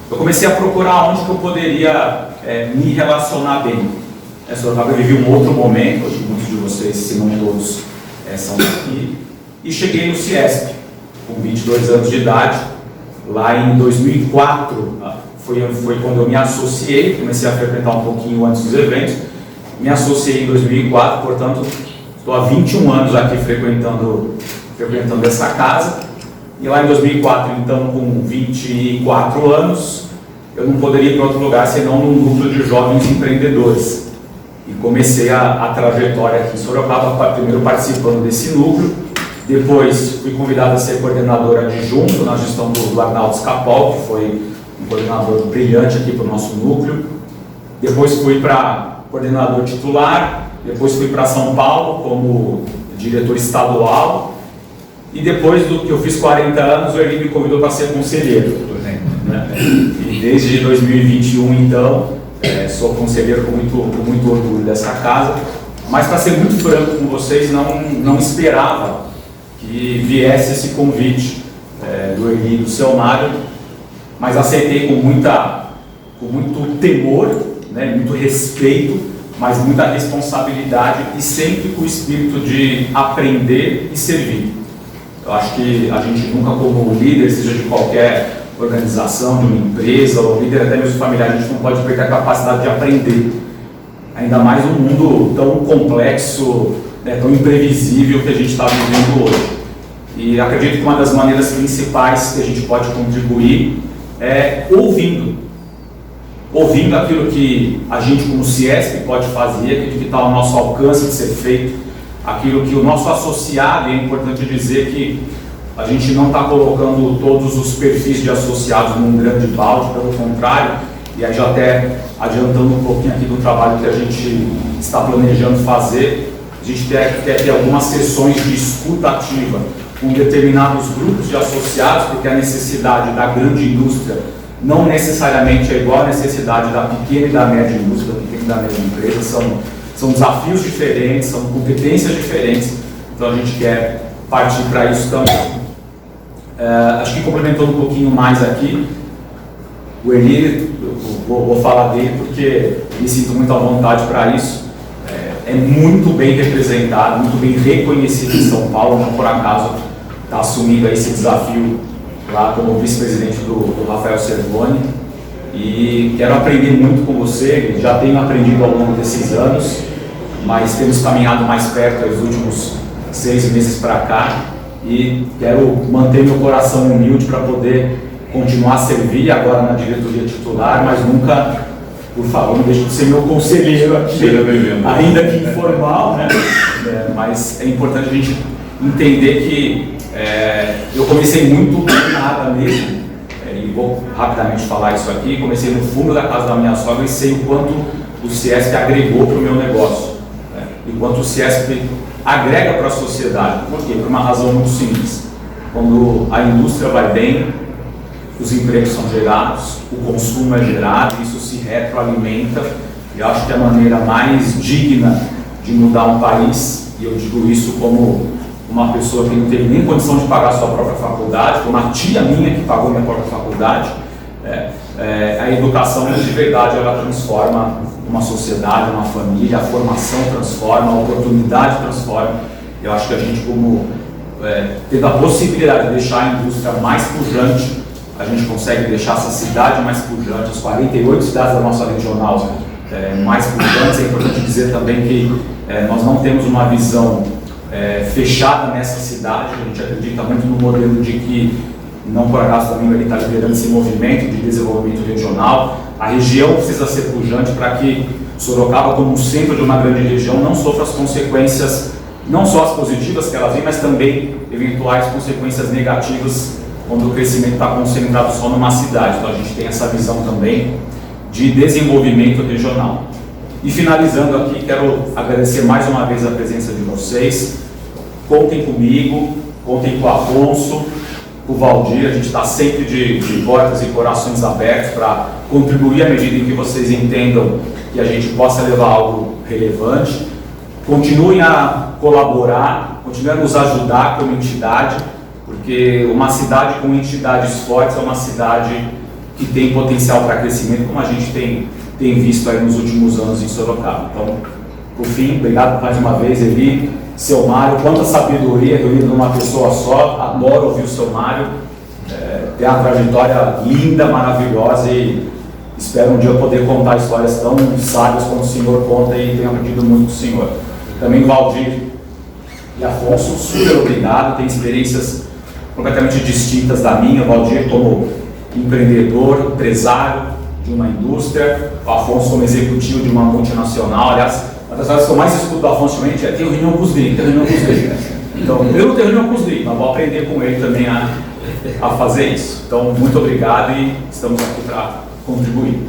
Speaker 11: eu comecei a procurar onde que eu poderia me relacionar bem. Sorocaba eu vivi um outro momento, acho que muitos de vocês, se não todos, são daqui, e cheguei no Ciesp, com 22 anos de idade. Lá em 2004, foi quando eu me associei, comecei a frequentar um pouquinho antes dos eventos, me associei em 2004, portanto, estou há 21 anos aqui frequentando essa casa. E lá em 2004, então, com 24 anos, eu não poderia ir para outro lugar senão num núcleo de jovens empreendedores. E comecei a trajetória aqui em Sorocaba, primeiro participando desse núcleo, depois fui convidado a ser coordenador adjunto na gestão do Arnaldo Scapol, que foi um coordenador brilhante aqui para o nosso núcleo. depois fui para coordenador titular, depois fui para São Paulo como diretor estadual, e depois do que eu fiz 40 anos, o Erli me convidou para ser conselheiro, por exemplo, né? E desde 2021, então, sou conselheiro com muito orgulho dessa casa, mas para ser muito franco com vocês, não esperava que viesse esse convite do Erli e do seu Mário, mas aceitei com muito temor, né, muito respeito, mas muita responsabilidade e sempre com o espírito de aprender e servir. Eu acho que a gente nunca, como líder, seja de qualquer organização, de uma empresa, ou líder até mesmo familiar, a gente não pode perder a capacidade de aprender. Ainda mais num mundo tão complexo, né, tão imprevisível que a gente está vivendo hoje. E acredito que uma das maneiras principais que a gente pode contribuir é ouvindo aquilo que a gente como CIESP pode fazer, aquilo que está ao nosso alcance de ser feito, aquilo que o nosso associado, e é importante dizer que a gente não está colocando todos os perfis de associados num grande balde, pelo contrário, e aí já até adiantando um pouquinho aqui do trabalho que a gente está planejando fazer, a gente quer ter algumas sessões de escuta ativa com determinados grupos de associados, porque a necessidade da grande indústria não necessariamente é igual à necessidade da pequena e da média indústria, da pequena e da média empresa, são desafios diferentes, são competências diferentes, então a gente quer partir para isso também. Acho que complementando um pouquinho mais aqui, o Erli, eu vou falar dele porque me sinto muito à vontade para isso, é muito bem representado, muito bem reconhecido em São Paulo, não por acaso está assumindo esse desafio lá como vice-presidente do Rafael Cervoni, e quero aprender muito com você, já tenho aprendido ao longo desses anos, mas temos caminhado mais perto nos últimos 6 meses para cá, e quero manter meu coração humilde para poder continuar a servir agora na diretoria titular, mas nunca, por favor, não deixe de ser meu conselheiro aqui, ainda que informal, né? Mas é importante a gente entender que eu comecei muito nada mesmo, e vou rapidamente falar isso aqui, comecei no fundo da casa da minha sogra e sei o quanto o CIESP agregou para o meu negócio, né? E quanto o CIESP agrega para a sociedade. Por quê? Por uma razão muito simples. Quando a indústria vai bem, os empregos são gerados, o consumo é gerado, isso se retroalimenta, e acho que a maneira mais digna de mudar um país, e eu digo isso como uma pessoa que não teve nem condição de pagar a sua própria faculdade, como uma tia minha que pagou minha própria faculdade, a educação de verdade ela transforma uma sociedade, uma família, a formação transforma, a oportunidade transforma. Eu acho que a gente, como tendo a possibilidade de deixar a indústria mais pujante, a gente consegue deixar essa cidade mais pujante, as 48 cidades da nossa regional mais pujantes. É importante dizer também que nós não temos uma visão fechada nessa cidade, a gente acredita muito no modelo de que, não por acaso também ele está liderando esse movimento de desenvolvimento regional. A região precisa ser pujante para que Sorocaba, como centro de uma grande região, não sofra as consequências, não só as positivas que elas vêm, mas também eventuais consequências negativas quando o crescimento está concentrado só numa cidade. Então a gente tem essa visão também de desenvolvimento regional. E finalizando aqui, quero agradecer mais uma vez a presença de vocês. Contem comigo, contem com o Afonso, com o Valdir, a gente está sempre de portas e corações abertos para contribuir à medida em que vocês entendam que a gente possa levar algo relevante. Continuem a colaborar, continuem a nos ajudar como entidade, porque uma cidade com entidades fortes é uma cidade que tem potencial para crescimento, como a gente tem visto aí nos últimos anos em Sorocaba. Então, por fim, obrigado mais uma vez, Erli, seu Mário, quanta sabedoria reunida numa pessoa só, adoro ouvir o seu Mário, tem uma trajetória linda, maravilhosa, e espero um dia poder contar histórias tão sábias como o senhor conta, e tenho aprendido muito com o senhor. Também Valdir e Afonso, super obrigado, tem experiências completamente distintas da minha. O Valdir como empreendedor, empresário de uma indústria, o Afonso como executivo de uma multinacional. Aliás, uma das coisas que eu mais escuto do Afonso ultimamente é: tenho reunião com os gringos, Então, eu não tenho reunião com os gringos, mas vou aprender com ele também a fazer isso. Então, muito obrigado e estamos aqui para contribuir.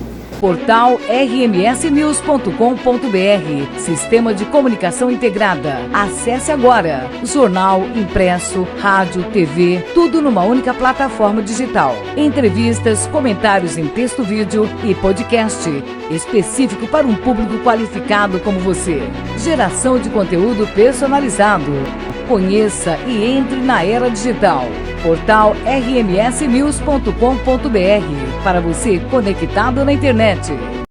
Speaker 12: Portal rmsnews.com.br, Sistema de Comunicação Integrada. Acesse agora. Jornal, impresso, rádio, TV, tudo numa única plataforma digital. Entrevistas, comentários em texto, vídeo e podcast, específico para um público qualificado como você. Geração de conteúdo personalizado. Conheça e entre na era digital. Portal rmsnews.com.br, para você conectado na internet.